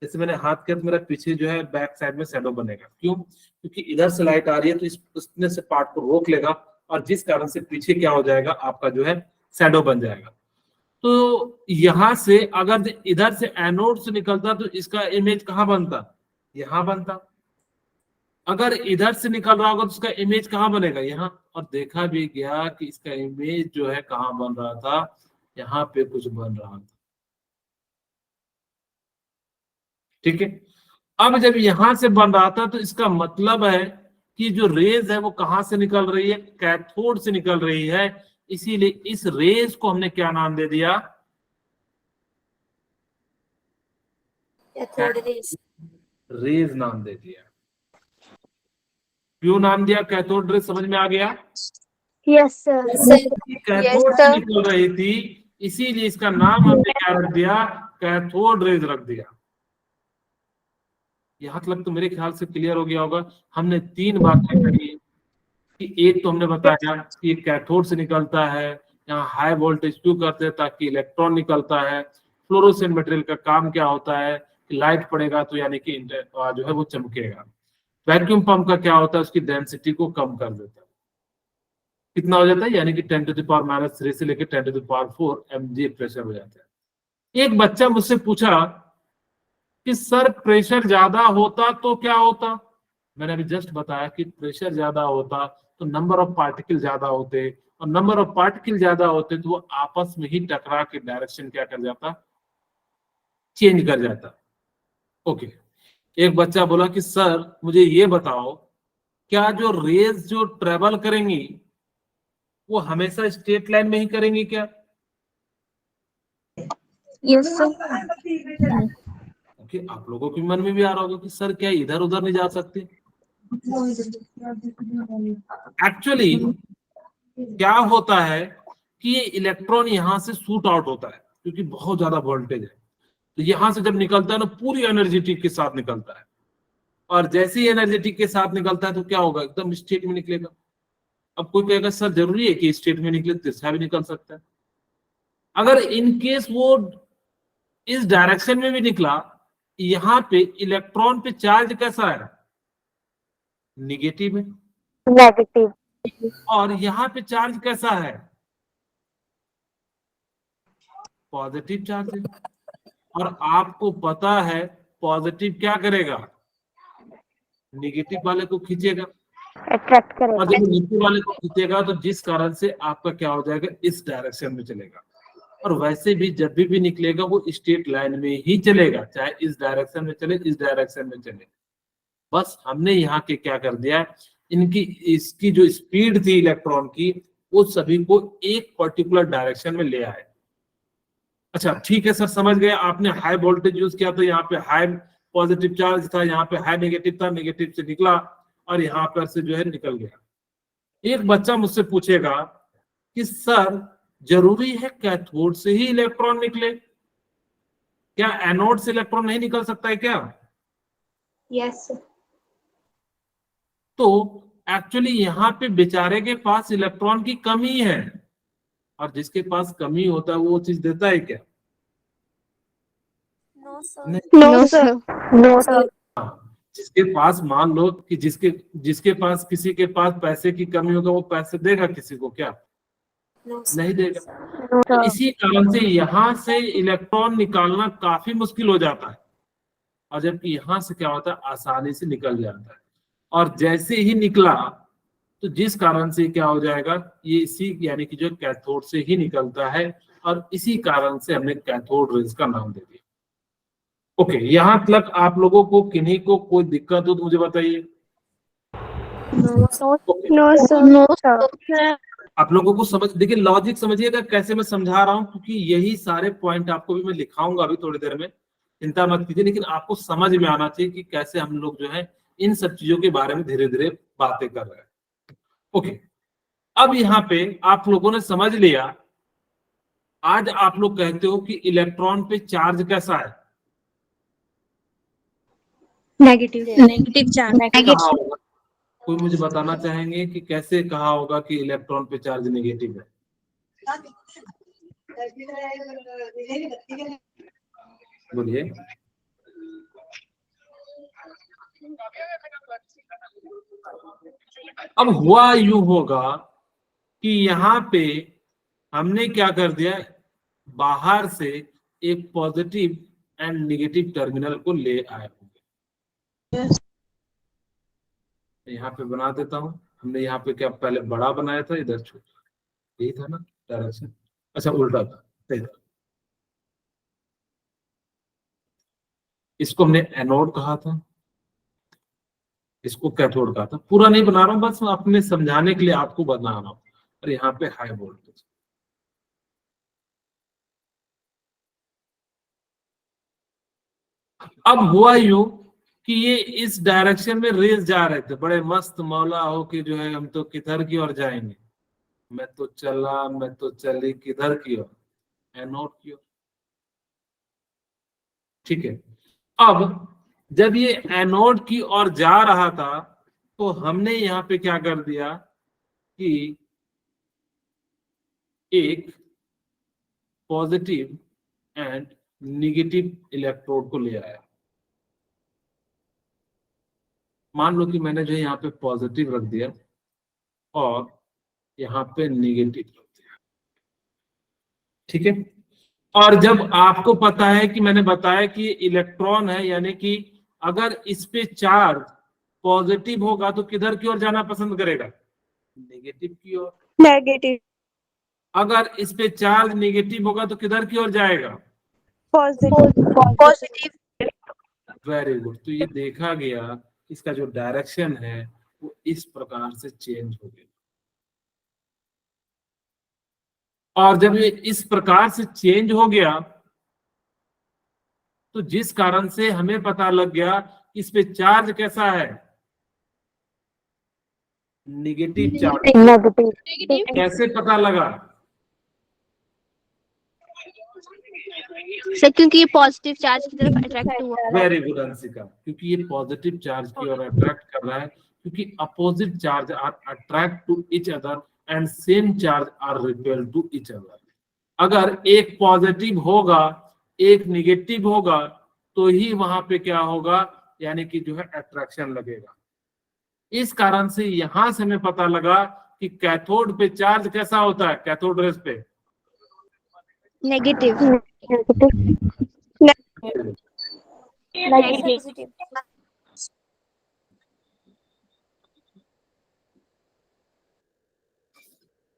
जैसे मैंने हाथ किया तो मेरा पीछे जो है बैक साइड में शैडो बनेगा, क्यों, क्योंकि इधर से लाइट आ रही है तो इसने से पार्ट को रोक लेगा, और जिस कारण से पीछे क्या हो जाएगा, आपका जो है शैडो बन जाएगा। तो यहां से अगर इधर से एनोड से निकलता तो इसका इमेज कहाँ बनता, यहां बनता। अगर इधर से निकल रहा होगा तो उसका इमेज कहाँ बनेगा, यहाँ। और देखा भी गया कि इसका इमेज जो है कहाँ बन रहा था, यहाँ पे कुछ बन रहा था, ठीक है। अब जब यहां से बन रहा था तो इसका मतलब है कि जो रेज है वो कहां से निकल रही है, कैथोड से निकल रही है। इसीलिए इस रेज को हमने क्या नाम दे दिया, रेज नाम दे दिया। क्यों नाम दिया कैथोड रेज, समझ में आ गया। Yes sir. कैथोड से निकल रही थी, इसीलिए इसका नाम हमने क्या रख दिया, कैथोड रेज रख दिया। यहां तक तो मेरे ख्याल से क्लियर हो गया होगा। हमने 3 बातें कही कि एक तो हमने बताया कि कैथोड से निकलता है, यहाँ हाई वोल्टेज क्यों करते हैं, ताकि इलेक्ट्रॉन निकलता है। फ्लोरोसेंट मटेरियल का काम क्या होता है कि लाइट पड़ेगा तो यानी कि जो है वो चमकेगा। वैक्यूम पंप का क्या होता है, उसकी डेंसिटी को कम कर देता है। कितना हो जाता है, यानी कि 10⁻³ से लेकर 10⁴ mg प्रेशर हो जाता है। एक बच्चा मुझसे पूछा कि सर प्रेशर ज्यादा होता तो क्या होता। मैंने अभी जस्ट बताया कि प्रेशर ज्यादा होता तो नंबर ऑफ पार्टिकल ज्यादा होते, और नंबर ऑफ पार्टिकल ज्यादा होते तो वो आपस में ही टकरा के डायरेक्शन क्या कर जाता, चेंज कर जाता। ओके, एक बच्चा बोला कि सर मुझे ये बताओ, क्या जो रेज जो ट्रेवल करेंगी वो हमेशा स्ट्रेट लाइन में ही करेंगी क्या। Yes sir. ओके, आप लोगों के मन में भी आ रहा होगा कि सर क्या इधर उधर नहीं जा सकते। एक्चुअली क्या होता है कि ये इलेक्ट्रॉन यहां से शूट आउट होता है, क्योंकि बहुत ज्यादा वोल्टेज है, तो यहां से जब निकलता है ना पूरी एनर्जेटिक के साथ निकलता है, और जैसे ही एनर्जेटिक के साथ निकलता है तो क्या होगा, एकदम स्टेट में निकलेगा। अब कोई कहेगा सर जरूरी है कि स्टेट में निकले, तिरछा भी निकल सकता है। अगर इन केस वो इस डायरेक्शन में भी निकला, यहाँ पे इलेक्ट्रॉन पे चार्ज कैसा है, निगेटिव है, नेगेटिव। और यहाँ पे चार्ज कैसा है, पॉजिटिव चार्ज है। और आपको पता है पॉजिटिव क्या करेगा, निगेटिव वाले को खींचेगा, अट्रैक्ट और करेगा। जब नेगेटिव वाले को खींचेगा तो जिस कारण से आपका क्या हो जाएगा, इस डायरेक्शन में चलेगा। और वैसे भी जब भी निकलेगा वो स्ट्रेट लाइन में ही चलेगा, चाहे इस डायरेक्शन में चले इस डायरेक्शन में चले। बस हमने यहाँ के क्या कर दिया, इनकी इसकी जो स्पीड थी इलेक्ट्रॉन की वो सभी को एक पर्टिकुलर डायरेक्शन में ले आए। अच्छा ठीक है सर, समझ गए। आपने हाई वोल्टेज यूज किया तो यहाँ पे हाई पॉजिटिव चार्ज था, यहाँ पे हाई नेगेटिव था, नेगेटिव से निकला और यहाँ पर से जो है निकल गया। एक बच्चा मुझसे पूछेगा कि सर जरूरी है कैथोड से ही इलेक्ट्रॉन निकले, क्या एनोड से इलेक्ट्रॉन नहीं निकल सकता है क्या? यस। तो एक्चुअली यहाँ पे बेचारे के पास इलेक्ट्रॉन की कमी है, और जिसके पास कमी होता है वो चीज देता है क्या? No sir. नहीं। No, sir. No sir. जिसके पास, मान लो कि जिसके पास, किसी के पास पैसे की कमी होगा वो पैसे देगा किसी को क्या? नहीं देगा। तो इसी कारण से यहाँ से इलेक्ट्रॉन निकालना काफी मुश्किल हो जाता है, और जबकि यहाँ से क्या होता है, आसानी से निकल जाता है। और जैसे ही निकला तो जिस कारण से क्या हो जाएगा, ये इसी यानी कि जो कैथोड से ही निकलता है, और इसी कारण से हमने कैथोड रेज का नाम दे दिया। ओके, यहाँ तक आप लोगों को किन्हीं को कोई दिक्कत हो तो मुझे बताइए। No sir. No sir. आप लोगों को समझ, देखिए लॉजिक समझिएगा कैसे मैं समझा रहा हूं, क्योंकि यही सारे पॉइंट आपको भी मैं लिखाऊंगा अभी थोड़ी देर में, चिंता मत कीजिए। लेकिन आपको समझ में आना चाहिए कि कैसे हम लोग जो है इन सब चीजों के बारे में धीरे धीरे बातें कर रहे हैं। ओके, अब यहाँ पे आप लोगों ने समझ लिया। आज आप लोग कहते हो कि इलेक्ट्रॉन पे चार्ज कैसा है? नेगेटिव। Negative charge. कहाँ होगा? कोई मुझे बताना चाहेंगे कि कैसे कहा होगा कि इलेक्ट्रॉन पे चार्ज नेगेटिव है? बोलिए। अब हुआ यूं होगा कि यहाँ पे हमने क्या कर दिया, बाहर से एक पॉजिटिव एंड नेगेटिव टर्मिनल को ले आए होंगे। Yes. यहाँ पे बना देता हूँ। हमने यहाँ पे क्या पहले बड़ा बनाया था, इधर छोटा, यही था ना डायरेक्शन? अच्छा उल्टा था, सही था। इसको हमने एनोड कहा था, इसको कैथोड कहा था। पूरा नहीं बना रहा हूँ, बस अपने समझाने के लिए आपको बना रहा हूँ। और यहाँ पे हाई वोल्टेज। अब हुआ यूं कि ये इस डायरेक्शन में रेस जा रहे थे, बड़े मस्त मौला हो कि जो है हम तो किधर की ओर जाएंगे, मैं तो चला, मैं तो चली किधर की ओर, एनोड की ओर। ठीक है, अब जब ये एनोड की ओर जा रहा था तो हमने यहाँ पे क्या कर दिया कि एक पॉजिटिव एंड नेगेटिव इलेक्ट्रोड को ले आया। मान लो कि मैंने जो यहाँ पे पॉजिटिव रख दिया और यहाँ पे नेगेटिव रख दिया, ठीक है। और जब आपको पता है कि मैंने बताया कि इलेक्ट्रॉन है, यानी कि अगर इस पे चार्ज पॉजिटिव होगा तो किधर की ओर जाना पसंद करेगा? नेगेटिव की ओर। Negative. अगर इस पे चार्ज नेगेटिव होगा तो किधर की ओर जाएगा? Positive. पॉजिटिव। Very good. तो ये देखा गया इसका जो डायरेक्शन है वो इस प्रकार से चेंज हो गया। और जब ये इस प्रकार से चेंज हो गया तो जिस कारण से हमें पता लग गया इस पे चार्ज कैसा है, नेगेटिव चार्ज। नेगेटिव। कैसे पता लगा? सर क्योंकि ये पॉजिटिव चार्ज की तरफ अट्रैक्ट हुआ। वेरी गुड अंशिका, क्योंकि ये पॉजिटिव चार्ज की ओर अट्रैक्ट कर रहा है, क्योंकि opposite charge are attract to each other and same charge are repel to each other. अगर एक पॉजिटिव होगा एक निगेटिव होगा तो ही वहां पे क्या होगा, यानी कि जो है अट्रैक्शन लगेगा। इस कारण से यहां से हमें पता लगा कि कैथोड पे चार्ज कैसा होता है, कैथोड रेज पे नेगेटिव। नेगेटिव।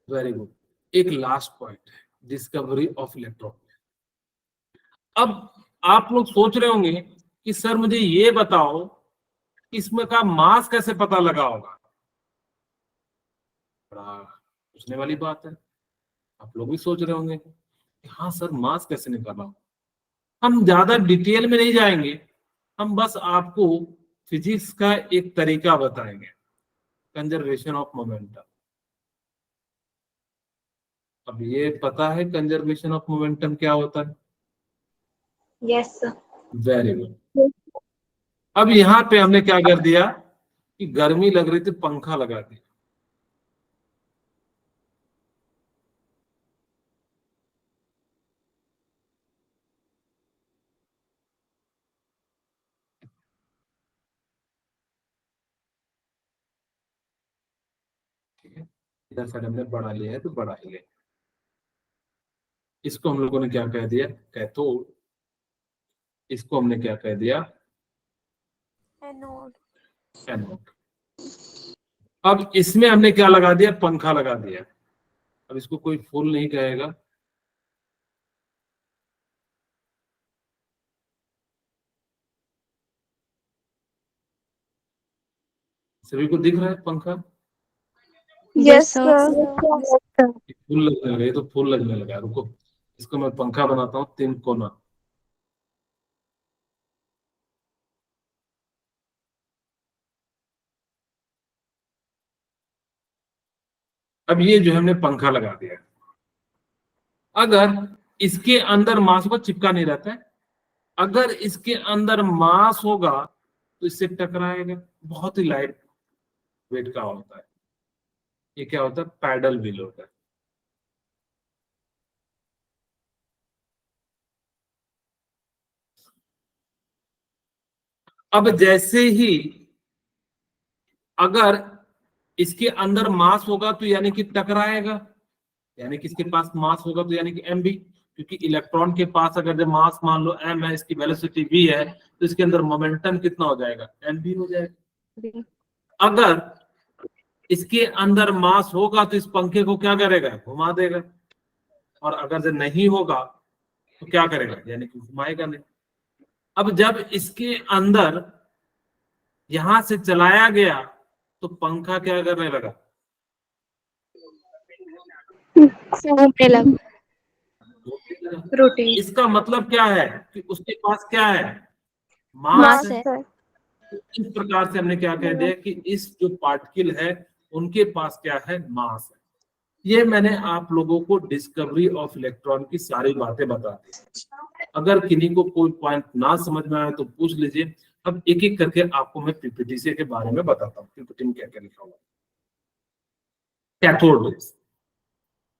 Very good. एक लास्ट पॉइंट है, डिस्कवरी ऑफ इलेक्ट्रॉन। अब आप लोग सोच रहे होंगे कि सर मुझे ये बताओ इसमें का मास कैसे पता लगा होगा। बड़ा पूछने वाली बात है, आप लोग भी सोच रहे होंगे कि हाँ सर मास कैसे निकाला। हम ज्यादा डिटेल में नहीं जाएंगे, हम बस आपको फिजिक्स का एक तरीका बताएंगे, कंजर्वेशन ऑफ मोमेंटम। अब ये पता है कंजर्वेशन ऑफ मोमेंटम क्या होता है? Yes sir. Very good. अब यहाँ पे हमने क्या कर दिया कि गर्मी लग रही थी, पंखा लगा दिया। ठीक है, इधर साइड हमने बढ़ा लिया है तो बढ़ा ही ले। इसको हम लोगों ने क्या कह दिया? कैथोड। इसको हमने क्या कह दिया? एनोड। एनोड। अब इसमें हमने क्या लगा दिया? पंखा लगा दिया। अब इसको कोई फूल नहीं कहेगा। सभी को दिख रहा है पंखा? Yes sir. फूल लगने लगा, ये तो फूल लगने लगा। रुको, इसको मैं पंखा बनाता हूँ 3 कोना। अब ये जो हमने पंखा लगा दिया, अगर इसके अंदर मास को चिपका नहीं रहता है, अगर इसके अंदर मास होगा तो इससे टकराएगा। बहुत ही लाइट वेट का होता है। ये क्या होता है? पैडल व्हील होता है। अब जैसे ही अगर इसके अंदर मास होगा तो यानी कि टकराएगा, यानी कि इसके पास मास होगा तो यानी कि एम बी, क्योंकि इलेक्ट्रॉन के पास अगर जब मास मान लो एम है, इसकी वेलोसिटी वी है, तो इसके अंदर मोमेंटम कितना हो जाएगा? एम बी हो जाएगा। अगर इसके अंदर मास होगा तो इस पंखे को क्या करेगा? घुमा देगा। और अगर जब नहीं होगा तो क्या करेगा? यानी कि घुमाएगा नहीं। अब जब इसके अंदर यहां से चलाया गया तो पंखा क्या करने लगा? घूमने लगा। रोटेट। इसका मतलब क्या है कि उसके पास क्या है? मास मास है। है। इस प्रकार से हमने क्या कह दिया कि इस जो पार्टिकल है उनके पास क्या है? मास है। ये मैंने आप लोगों को डिस्कवरी ऑफ इलेक्ट्रॉन की सारी बातें बता दी। अगर किन्हीं को कोई पॉइंट ना समझ में आए तो पूछ लीजिए। अब एक एक करके आपको मैं पीपीटी से के बारे में बताता हूँ, पीपीटी में क्या क्या लिखा हुआ है। Cathode raise.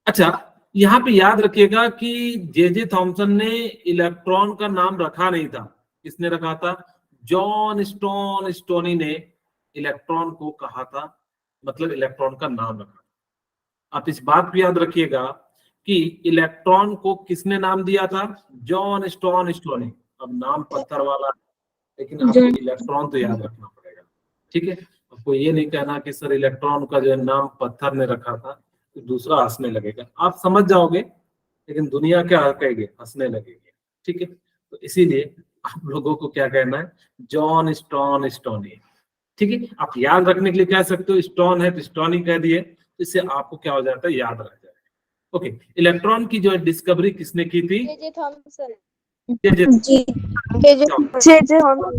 अच्छा, यहाँ पे याद रखिएगा कि जे थॉमसन ने इलेक्ट्रॉन का नाम रखा नहीं था। किसने रखा था? जॉन स्टोनी ने इलेक्ट्रॉन को कहा था, मतलब इलेक्ट्रॉन का नाम रखा। आप इस बात को याद रखिएगा कि इलेक्ट्रॉन को किसने नाम दिया था? John stony. अब नाम पत्थर वाला, लेकिन आपको इलेक्ट्रॉन तो याद रखना पड़ेगा। ठीक है, आपको ये नहीं कहना कि सर इलेक्ट्रॉन का जो नाम पत्थर ने रखा था, तो दूसरा हंसने लगेगा। आप समझ जाओगे, लेकिन दुनिया क्या कहेगी? हंसने लगेगी। ठीक है, तो इसीलिए आप लोगों को क्या कहना है? John stony. ठीक है, आप याद रखने के लिए कह सकते हो स्टोन है तो स्टोनी कह दिए, तो इससे आपको क्या हो जाता है? याद रह जाएगा। ओके, इलेक्ट्रॉन की जो डिस्कवरी किसने की थी? J Thomson.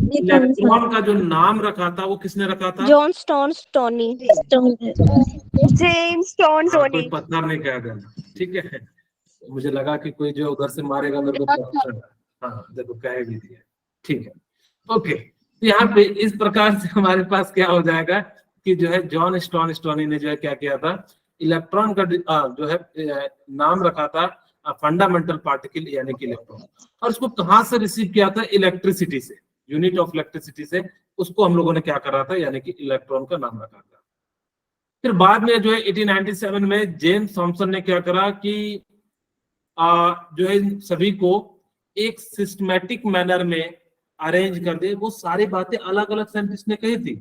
इलेक्ट्रॉन का जो नाम रखा था वो किसने रखा था? John stony. जेम्स कोई टोनी। पत्थर नहीं कह देना। ठीक है, मुझे लगा कि कोई जो उधर से मारेगा मेरे को पत्थर। हाँ देखो, कह भी दिया। ठीक है, ओके। तो यहाँ पे इस प्रकार से हमारे पास क्या हो जाएगा कि जो है जॉन स्टोनी ने जो है क्या किया था? इलेक्ट्रॉन का जो है नाम रखा था फंडामेंटल पार्टिकल, यानी कि इलेक्ट्रॉन। और उसको कहाँ से रिसीव किया था? इलेक्ट्रिसिटी से, यूनिट ऑफ इलेक्ट्रिसिटी से उसको हम लोगों ने क्या करा था? यानी कि इलेक्ट्रॉन का नाम रखा था। फिर बाद में जो है 1897 में जेम्स थॉमसन ने क्या करा कि जो है सभी को एक सिस्टमैटिक मैनर में अरेंज कर दे। वो सारी बातें अलग अलग साइंटिस्ट ने कही थी।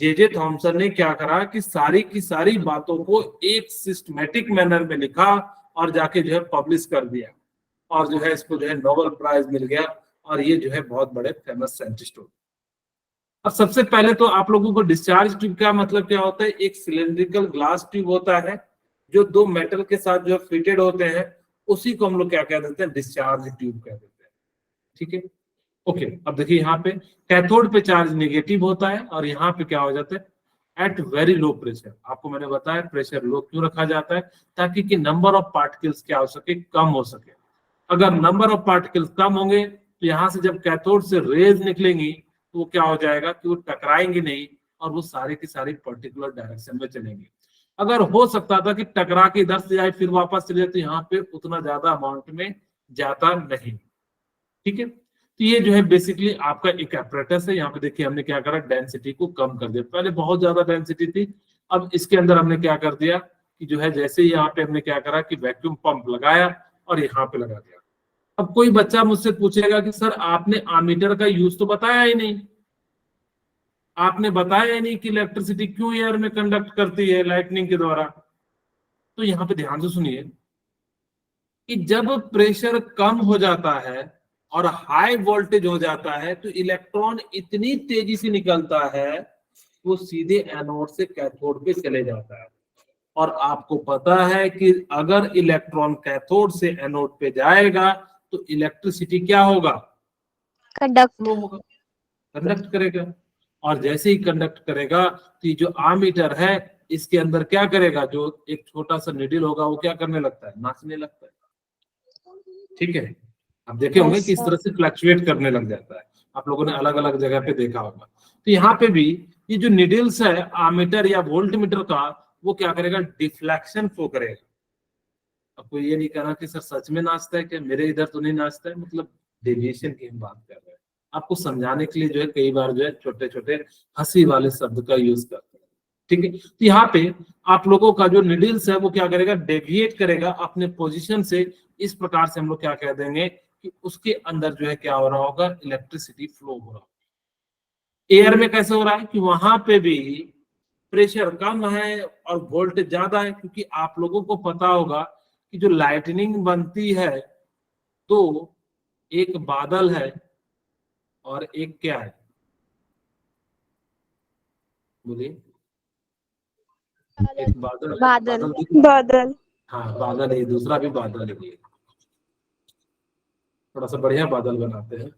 जे थॉमसन ने क्या करा कि सारी की सारी बातों को एक सिस्टमैटिक मैनर में लिखा और जाके जो है पब्लिश कर दिया, और जो है इसको जो है नोबेल प्राइज मिल गया, और ये जो है बहुत बड़े फेमस साइंटिस्ट हो। अब सबसे पहले तो आप लोगों को डिस्चार्ज ट्यूब का मतलब क्या होता है, एक सिलेंड्रिकल ग्लास ट्यूब होता है जो दो मेटल के साथ जो फिटेड होते हैं, उसी को हम लोग क्या कह देते हैं, डिस्चार्ज ट्यूब कह देते हैं। ठीक है, ओके। अब देखिए यहाँ पे कैथोड पे चार्ज नेगेटिव होता है, और यहाँ पे क्या हो जाता है, एट वेरी लो प्रेशर। आपको मैंने बताया प्रेशर लो क्यों रखा जाता है, ताकि कि नंबर ऑफ पार्टिकल्स क्या हो सके, कम हो सके। अगर नंबर ऑफ पार्टिकल्स कम होंगे तो यहाँ से जब कैथोड से रेज निकलेंगी तो वो क्या हो जाएगा कि वो टकराएंगे नहीं, और वो सारे की सारी पर्टिकुलर डायरेक्शन में चलेंगे। अगर हो सकता था कि टकरा के इधर से जाए फिर वापस चले, तो यहाँ पे उतना ज्यादा अमाउंट में जाता नहीं। ठीक है, तो ये जो है बेसिकली आपका एक एपरेटस है। यहाँ पे देखिए हमने क्या करा, डेंसिटी को कम कर दिया। पहले बहुत ज्यादा डेंसिटी थी, अब इसके अंदर हमने क्या कर दिया कि जो है जैसे ही यहाँ पे हमने क्या करा कि वैक्यूम पंप लगाया और यहाँ पे लगा दिया। अब कोई बच्चा मुझसे पूछेगा कि सर आपने आमीटर का यूज तो बताया ही नहीं, आपने बताया ही नहीं कि इलेक्ट्रिसिटी क्यों एयर में कंडक्ट करती है लाइटनिंग के द्वारा। तो यहाँ पे ध्यान से सुनिए कि जब प्रेशर कम हो जाता है और हाई वोल्टेज हो जाता है तो इलेक्ट्रॉन इतनी तेजी से निकलता है वो सीधे एनोड से कैथोड पे चले जाता है। और आपको पता है कि अगर इलेक्ट्रॉन कैथोड से एनोड पे जाएगा तो इलेक्ट्रिसिटी क्या होगा, कंडक्ट होगा, कंडक्ट करेगा। और जैसे ही कंडक्ट करेगा तो जो आमीटर है इसके अंदर क्या करेगा, जो एक छोटा सा निडल होगा वो क्या करने लगता है, नाचने लगता है। ठीक है, अब देखे होंगे कि इस तरह से फ्लक्चुएट करने लग जाता है, आप लोगों ने अलग अलग जगह पे देखा होगा। तो यहाँ पे भी ये जो निडल्स है आमीटर या वोल्ट मीटर का, वो क्या करेगा, डिफ्लेक्शन फ्लो करेगा। अब कोई ये नहीं कहना कि सर सच में नाचता है क्या, मेरे इधर तो नहीं नाचता है, मतलब डेविएशन की हम बात कर रहे हैं। आपको समझाने के लिए जो है कई बार जो है छोटे छोटे हंसी वाले शब्द का यूज करते हैं। ठीक है, तो यहाँ पे आप लोगों का जो निडल्स है वो क्या करेगा, डेविएट करेगा अपने पोजीशन से। इस प्रकार से हम लोग क्या कह देंगे कि उसके अंदर जो है क्या हो रहा होगा, इलेक्ट्रिसिटी फ्लो हो रहा होगा। एयर में कैसे हो रहा है कि वहां पे भी प्रेशर कम है और वोल्टेज ज्यादा है, क्योंकि आप लोगों को पता होगा कि जो लाइटनिंग बनती है तो एक बादल है और एक क्या है, बोलिए, एक बादल है। बादल बादल। हाँ बादल है, दूसरा भी बादल है। थोड़ा सा बढ़िया बादल बनाते हैं।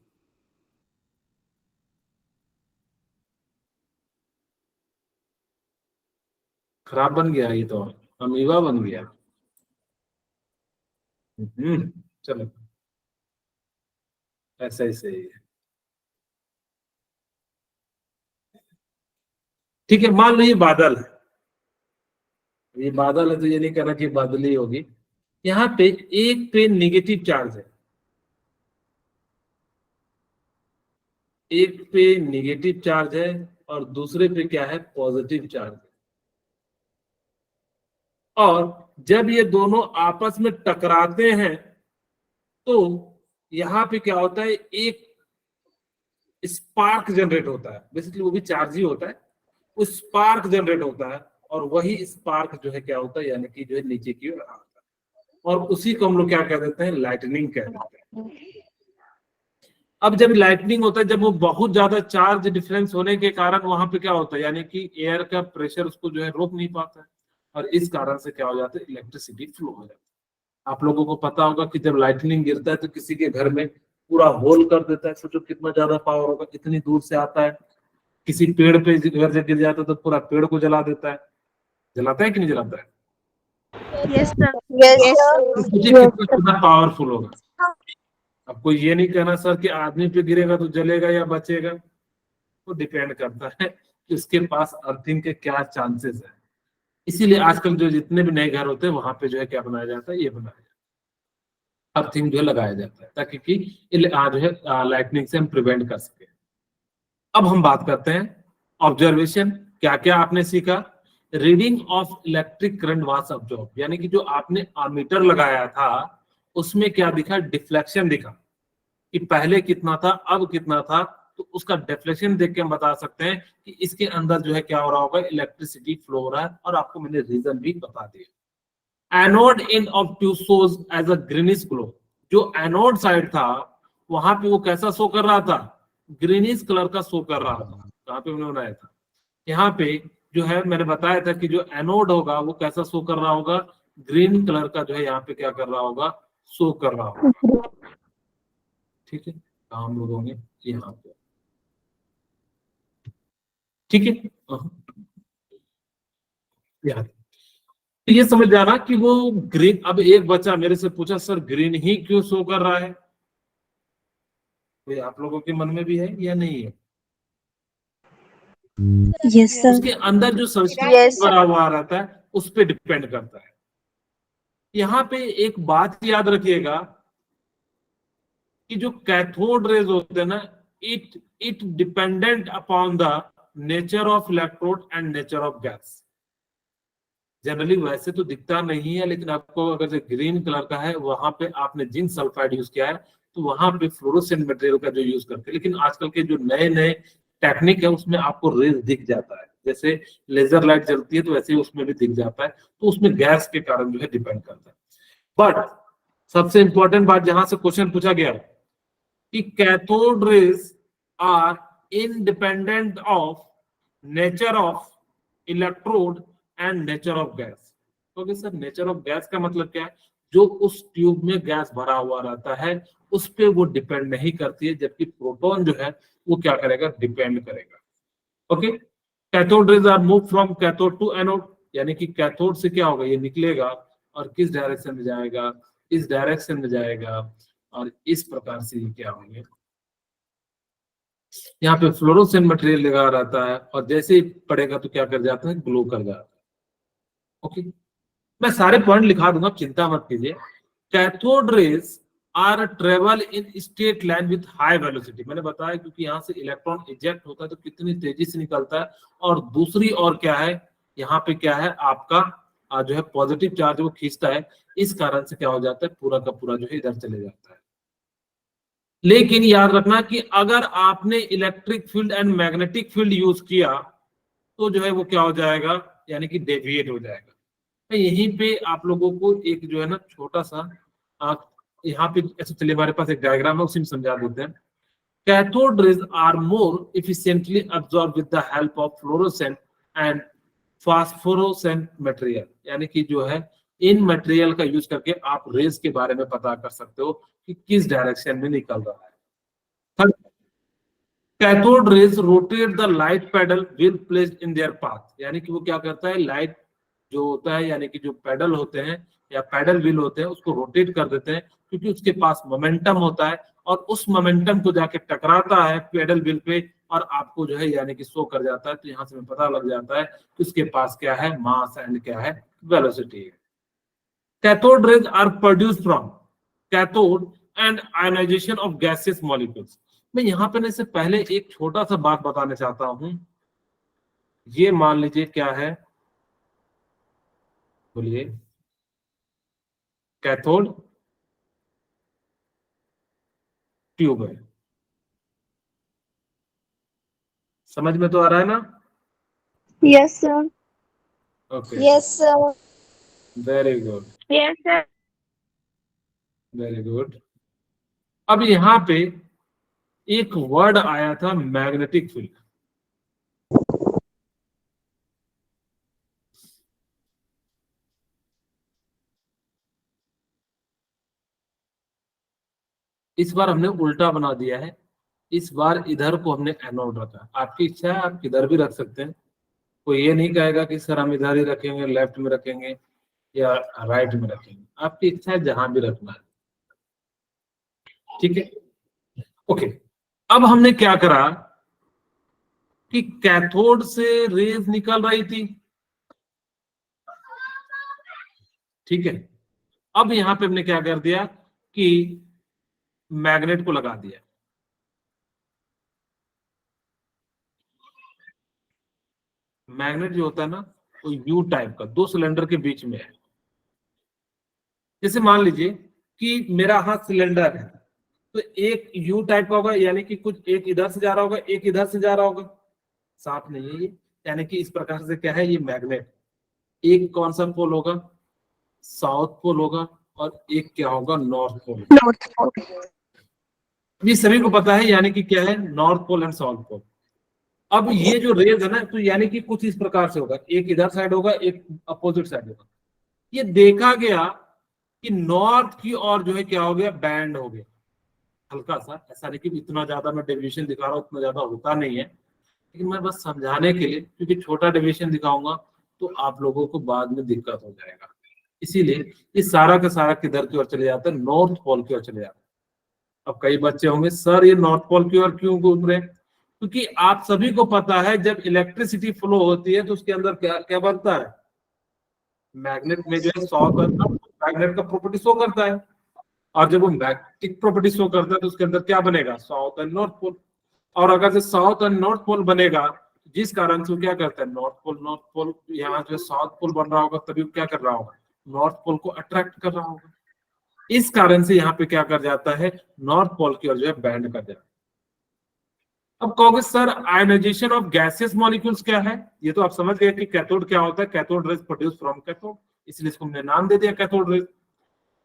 खराब बन गया ये तो, अमीबा बन गया। चलो ऐसा ही सही है। ठीक है, मान लो ये बादल है, ये बादल है तो ये नहीं कहना कि बादल ही होगी। यहाँ पे एक पे नेगेटिव चार्ज है, एक पे नेगेटिव चार्ज है और दूसरे पे क्या है, पॉजिटिव चार्ज है। और जब ये दोनों आपस में टकराते हैं तो यहाँ पे क्या होता है, एक स्पार्क जनरेट होता है। बेसिकली वो भी चार्ज ही होता है, वो स्पार्क जनरेट होता है, और वही स्पार्क जो है क्या होता है, यानी कि जो है नीचे की ओर आता है, और उसी को हम लोग क्या कह देते हैं, लाइटनिंग कह देते हैं। अब जब लाइटनिंग होता है, जब वो बहुत ज्यादा चार्ज डिफरेंस होने के कारण वहां पे क्या होता है, यानी कि एयर का प्रेशर उसको जो है रोक नहीं पाता है, और इस कारण से क्या हो जाता है, इलेक्ट्रिसिटी फ्लो हो जाती है। आप लोगों को पता होगा कि जब लाइटनिंग गिरता है तो किसी के घर में पूरा होल कर देता है। सोचो कितना ज्यादा पावर होगा, इतनी दूर से आता है। किसी पेड़ पे अगर जब गिर जाता है तो पूरा पेड़ को जला देता है। जलाता है कि नहीं जलाता है? यस सर यस तो सोचिए कितना ज्यादा पावरफुल होगा। अब कोई ये नहीं कहना सर कि आदमी पे गिरेगा तो जलेगा या बचेगा, वो डिपेंड करता है कि उसके पास अर्थिंग के क्या चांसेस है। इसीलिए आजकल जो जितने भी नए घर होते हैं वहां पे जो है क्या बनाया जाता है, ये बनाया जाता है, अर्थिंग जो है लगाया जाता है, ताकि कि जो है लाइटनिंग से हम प्रिवेंट कर सके। अब हम बात करते हैं ऑब्जर्वेशन। क्या क्या आपने सीखा, reading of electric current was observe, यानी कि जो आपने अमीटर लगाया था उसमें क्या दिखा, डिफ्लेक्शन दिखा, कि पहले कितना था अब कितना था। तो उसका डिफ्लेक्शन देख के हम बता सकते हैं कि इसके अंदर जो है क्या हो रहा होगा, इलेक्ट्रिसिटी फ्लो हो रहा है, और आपको मैंने रीजन भी बता दिया। Anode in of tube shows as a greenish glow. जो एनोड साइड था वहां पे वो कैसा शो कर रहा था, ग्रीनिश कलर का शो कर रहा था। कहाँ पे मैंने बनाया था, यहाँ पे जो है मैंने बताया था कि जो एनोड होगा वो कैसा शो कर रहा होगा, ग्रीन कलर का जो है यहाँ पे क्या कर रहा होगा, शो कर रहा होगा। ठीक है, कहाँ हम लोग होंगे, यहाँ पे। ठीक है, यहाँ तो ये समझ जाना कि वो ग्रीन। अब एक बच्चा मेरे से पूछा सर ग्रीन ही क्यों शो कर रहा है, कोई आप लोगों के मन में भी है या नहीं है? Yes, sir. उसके अंदर जो सब्सटेंस Yes, sir. भरा हुआ रहता है उस पर डिपेंड करता है। यहाँ पे एक बात याद रखिएगा कि जो कैथोड रेज होते हैं ना, it it dependent upon the nature of electrode and nature of gas. Generally वैसे तो दिखता नहीं है, लेकिन आपको अगर जो ग्रीन कलर का है वहां पे आपने जिंक सल्फाइड यूज किया है तो वहां पे फ्लोरोसेंट मटेरियल का जो यूज करते हैं। लेकिन आजकल के जो नए नए टेक्निक है उसमें आपको रेज दिख जाता है, जैसे लेजर लाइट जलती है तो वैसे ही उसमें भी दिख जाता है, तो उसमें गैस के कारण जो है डिपेंड करता है। बट सबसे इंपॉर्टेंट बात जहां से क्वेश्चन पूछा गया कि cathode rays are independent of nature of electrode and nature of gas. Okay sir, nature of gas का मतलब क्या है, जो उस ट्यूब में गैस भरा हुआ रहता है उस पे वो डिपेंड नहीं करती है, जबकि प्रोटॉन जो है वो क्या करेगा, डिपेंड करेगा। Okay, cathode rays are move from cathode to anode, यानी कि कैथोड से क्या होगा, ये निकलेगा और किस डायरेक्शन में जाएगा, इस डायरेक्शन में जाएगा, और इस प्रकार से ये क्या होंगे, यहाँ पे फ्लोरोसेंट मटेरियल लगा रहता है और जैसे ही पड़ेगा तो क्या कर जाता है, ग्लो कर जाता है। ओके, मैं सारे पॉइंट लिखा दूंगा, चिंता मत कीजिए। Cathode rays are travel in straight line with high velocity. मैंने बताया क्योंकि यहाँ से इलेक्ट्रॉन इजेक्ट होता है तो कितनी तेजी से निकलता है, और दूसरी और क्या है, यहाँ पे क्या है आपका जो है पॉजिटिव चार्ज वो खींचता है, इस कारण से क्या हो जाता है, पूरा का पूरा जो है इधर चले जाता है। लेकिन याद रखना कि अगर आपने electric field and magnetic field use किया तो जो है वो क्या हो जाएगा, यानी कि डेविएट हो जाएगा। तो यहीं पे आप लोगों को एक जो है ना छोटा सा यहाँ पे ऐसे, चलिए हमारे पास एक डायग्राम है उसी में समझा देते हैं। Cathode rays are more efficiently absorb with the help of fluorescent and phosphorescent material, यानी कि जो है इन मटेरियल का यूज करके आप रेज के बारे में पता कर सकते हो कि किस डायरेक्शन में निकल रहा है। Cathode rays rotate the light paddle wheel placed in their path, यानी कि वो क्या करता है, लाइट जो होता है यानी कि जो पैडल होते हैं या पैडल व्हील होते हैं उसको रोटेट कर देते हैं, क्योंकि उसके पास मोमेंटम होता है और उस मोमेंटम को जाके टकराता है पैडल व्हील पे और आपको जो है यानी कि शो कर जाता है। तो यहाँ से हमें पता लग जाता है कि उसके पास क्या है, मास एंड क्या है, वेलोसिटी है। Cathode rays are produced from cathode and ionization of gases molecules. मैं यहाँ पे से पहले एक छोटा सा बात बताना चाहता हूं। ये मान लीजिए क्या है, बोलिए, कैथोड ट्यूब है, समझ में तो आ रहा है ना? Yes, sir. Okay, Yes, sir. Very good, Yes, sir. Very good. अब यहाँ पे एक वर्ड आया था, मैग्नेटिक फील्ड। इस बार हमने उल्टा बना दिया है, इस बार इधर को हमने एनोड रखा। आपकी इच्छा है आप किधर भी रख सकते हैं, कोई ये नहीं कहेगा कि सर हम इधर ही रखेंगे, लेफ्ट में रखेंगे या राइट में रखेंगे, आपकी इच्छा है जहां भी रखना है। ठीक है, ओके। अब हमने क्या करा कि कैथोड से रेज निकल रही थी, ठीक है। अब यहां पे हमने क्या कर दिया कि मैग्नेट को लगा दिया। मैग्नेट जो होता है ना वो यू टाइप का, दो सिलेंडर के बीच में है। जैसे मान लीजिए कि मेरा हाथ सिलेंडर है तो एक यू टाइप का होगा, यानी कि कुछ एक इधर से जा रहा होगा, एक इधर से जा रहा होगा, साफ नहीं है ये, यानी कि इस प्रकार से क्या है, ये मैग्नेट एक कौन सा पोल होगा, साउथ पोल होगा और एक क्या होगा, नॉर्थ पोल। North pole. ये सभी को पता है, यानी कि क्या है, north pole and south pole. अब ये जो रेज है ना, तो यानी कि कुछ इस प्रकार से होगा, एक इधर साइड होगा, एक अपोजिट साइड होगा। ये देखा गया कि नॉर्थ की ओर जो है क्या हो गया, बैंड हो गया हल्का सा। ऐसा नहीं कि इतना ज्यादा मैं डेविएशन दिखा रहा हूँ, उतना ज्यादा होता नहीं है, लेकिन मैं बस समझाने के लिए, क्योंकि छोटा डेविएशन दिखाऊंगा तो आप लोगों को बाद में दिक्कत हो जाएगा। इसीलिए ये सारा का सारा किधर की ओर चले जाता है, नॉर्थ पोल की ओर चले जाता है। अब कई बच्चे होंगे, सर ये नॉर्थ पोल की ओर क्यों घूम रहे हैं? क्योंकि आप सभी को पता है, जब इलेक्ट्रिसिटी फ्लो होती है तो उसके अंदर क्या क्या बनता है, मैग्नेट में जो है साउथ और नॉर्थ, मैग्नेट का प्रॉपर्टी शो करता है। और जब वो मैग्नेटिक प्रॉपर्टी शो करता है तो उसके अंदर क्या बनेगा, साउथ एंड नॉर्थ पोल। और अगर से साउथ एंड नॉर्थ पोल बनेगा, जिस कारण से वो क्या करता है, नॉर्थ पोल यहाँ जो साउथ पोल बन रहा होगा, तभी वो क्या कर रहा होगा, नॉर्थ पोल को अट्रैक्ट कर रहा होगा। इस कारण से यहाँ पे क्या कर जाता है, नॉर्थ पोल की ओर जो है बैंड कर जाता है। अब कहोगे sir ionization of gaseous molecules क्या है? ये तो आप समझ गए कि कैथोड क्या होता है, cathode raise produce from cathode, इसलिए इसको हमने नाम दे दिया कैथोड रेज।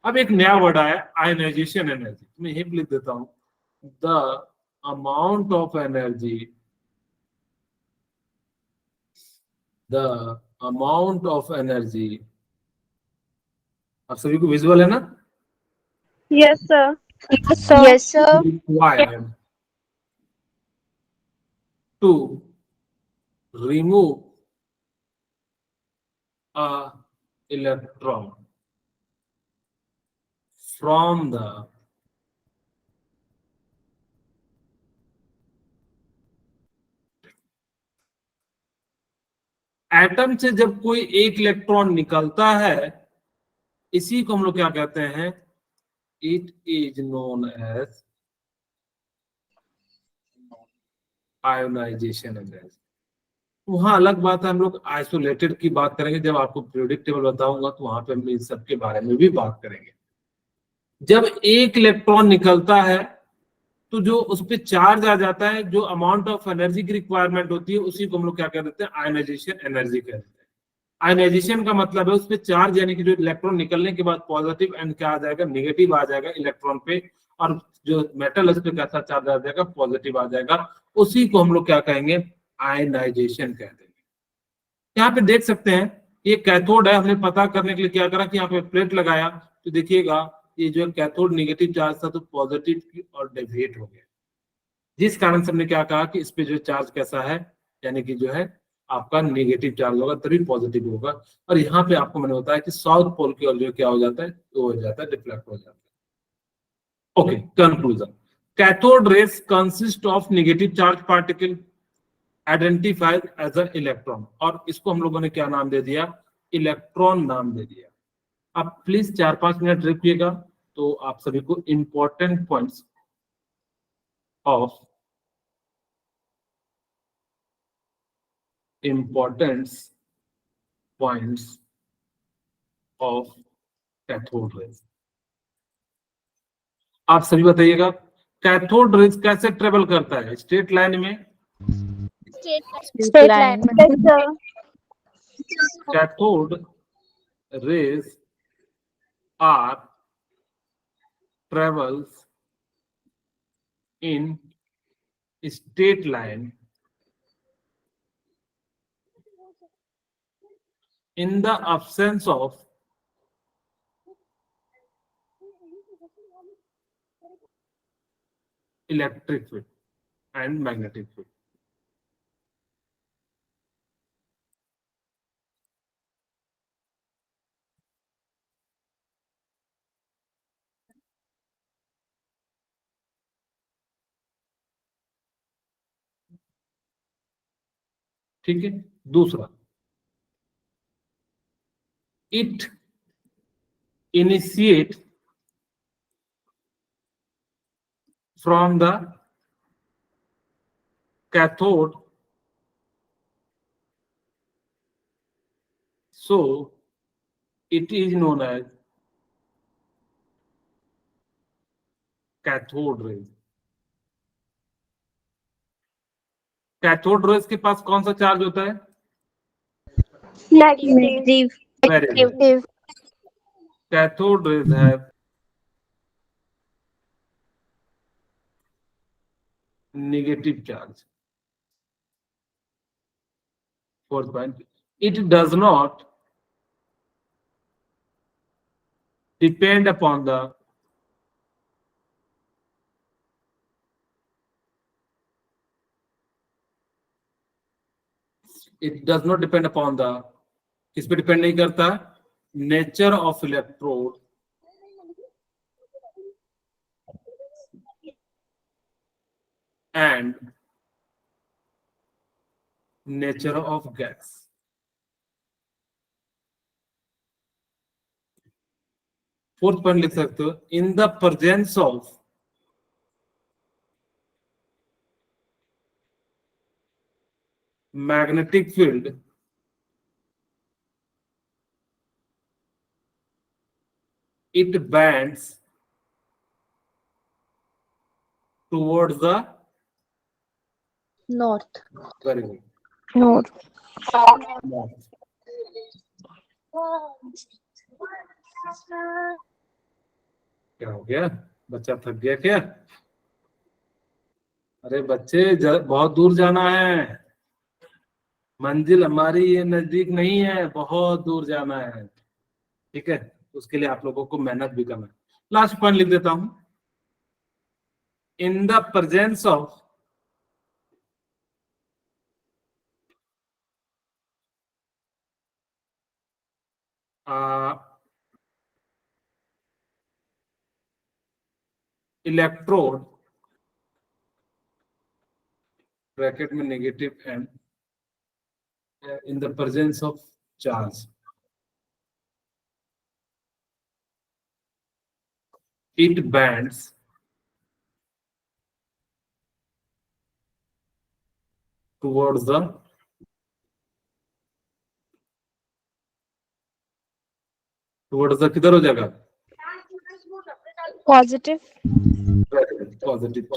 अब एक नया वर्ड आया, आयनाइजेशन एनर्जी। मैं यही लिख देता हूं, the amount of energy, the amount of energy. आप सभी को विजुअल है ना? Yes, sir. Yes, sir. Required to remove a electron from the atom से जब कोई एक इलेक्ट्रॉन निकलता है, इसी को हम लोग क्या कहते हैं, it is known as ionization energy. वहां अलग बात है, हम लोग आइसोलेटेड की बात करेंगे, जब आपको पीरियोडिक टेबल बताऊंगा तो वहां पे हम इन सब के बारे में भी बात करेंगे। जब एक इलेक्ट्रॉन निकलता है तो जो उस पर चार्ज आ जाता है, जो अमाउंट ऑफ एनर्जी की रिक्वायरमेंट होती है, उसी को हम लोग क्या कह देते हैं, आयनाइजेशन एनर्जी कहते हैं। आयनाइजेशन का मतलब है उस पर चार्ज, यानी कि जो इलेक्ट्रॉन निकलने के बाद पॉजिटिव एंड क्या आ जाएगा, नेगेटिव आ जाएगा इलेक्ट्रॉन पे, और जो मेटल उस पर कैसा चार्ज आ जाएगा, पॉजिटिव आ जाएगा। उसी को हम लोग क्या कहेंगे, आयनाइजेशन कह देंगे। यहाँ पे देख सकते हैं ये कैथोड है, हमने पता करने के लिए क्या करा कि यहाँ पे प्लेट लगाया, तो देखिएगा ये जो कैथोड नेगेटिव चार्ज था तो पॉजिटिव की और डेविएट हो गया, जिस कारण से हमने क्या कहा कि इस पे जो चार्ज कैसा है, यानी कि जो है आपका नेगेटिव चार्ज होगा तभी पॉजिटिव होगा। और यहाँ पे आपको मैंने बताया कि साउथ पोल की ओर जो क्या हो जाता है, तो हो जाता है, डिफ्लेक्ट हो जाता है। Okay, conclusion, cathode rays consist of negative charge particle identified as a electron, और इसको हम लोगों ने क्या नाम दे दिया, इलेक्ट्रॉन नाम दे दिया। आप प्लीज 4-5 मिनट रुकिएगा, तो आप सभी को important points of cathode rays आप सभी बताइएगा। कैथोड रेज कैसे ट्रेवल करता है, स्ट्रेट लाइन में? Straight line. Yes, sir. Cathode rays are travels in straight line in the absence of electric field and magnetic field। ठीक है, दूसरा, it initiate from the cathode, so it is known as cathode rays। Cathode rays के पास कौन सा चार्ज होता है? Negative. Negative. Very good। Negative. cathode rays have negative charge. Fourth point, it does not depend upon the किस पे डिपेंड नहीं करता, nature of electrode and nature of gas. Fourth point लिख सकते हो, इन the presence of magnetic field it bends towards the North. very good North. north. क्या हो गया, बच्चा थक गया क्या? अरे बच्चे बहुत दूर जाना है, मंजिल हमारी ये नजदीक नहीं है, बहुत दूर जाना है, ठीक है? उसके लिए आप लोगों को मेहनत भी करना है। लास्ट पॉइंट लिख देता हूं, in the presence of electrode bracket में negative and in the presence of charge it bends towards the किधर हो जाएगा, Positive. पॉजिटिव।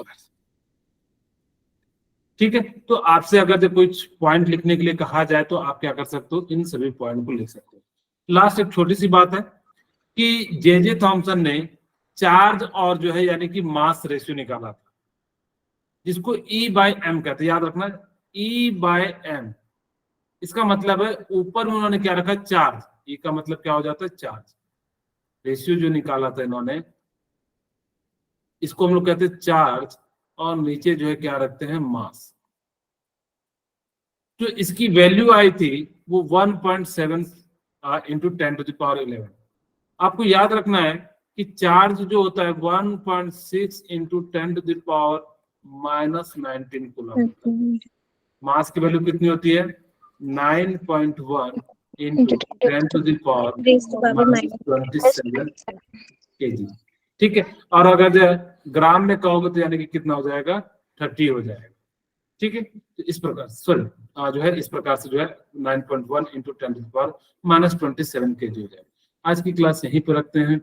ठीक है, तो आपसे अगर जब कुछ पॉइंट लिखने के लिए कहा जाए तो आप क्या कर सकते हो, इन सभी पॉइंट को लिख सकते हो। लास्ट एक छोटी सी बात है कि जे थॉमसन ने चार्ज और जो है यानी कि मास रेशियो निकाला था, जिसको E/m कहते हैं, याद रखना E/m। इसका मतलब है ऊपर में उन्होंने क्या रखा, चार्ज। E का मतलब क्या हो जाता है, चार्ज। रेशियो जो निकाला था इन्होंने, इसको हम लोग कहते हैं चार्ज, और नीचे जो है क्या रखते हैं, मास। जो इसकी वैल्यू आई थी वो 1.7 इंटू 10⁻11। आपको याद रखना है कि चार्ज जो होता है 1.6 इंटू 10⁻⁻19 कूलम। मास की वैल्यू कितनी होती है, 9.1 इंटू 10⁻⁻27 kg। ठीक है, और अगर जो ग्राम में कहोगे तो यानी कि कितना हो जाएगा, 30 हो जाएगा। ठीक है, तो इस प्रकार जो है इस प्रकार से जो है 9.1 इंटू 10⁻⁻27 kg हो जाएगा। आज की क्लास यहीं पर रखते हैं।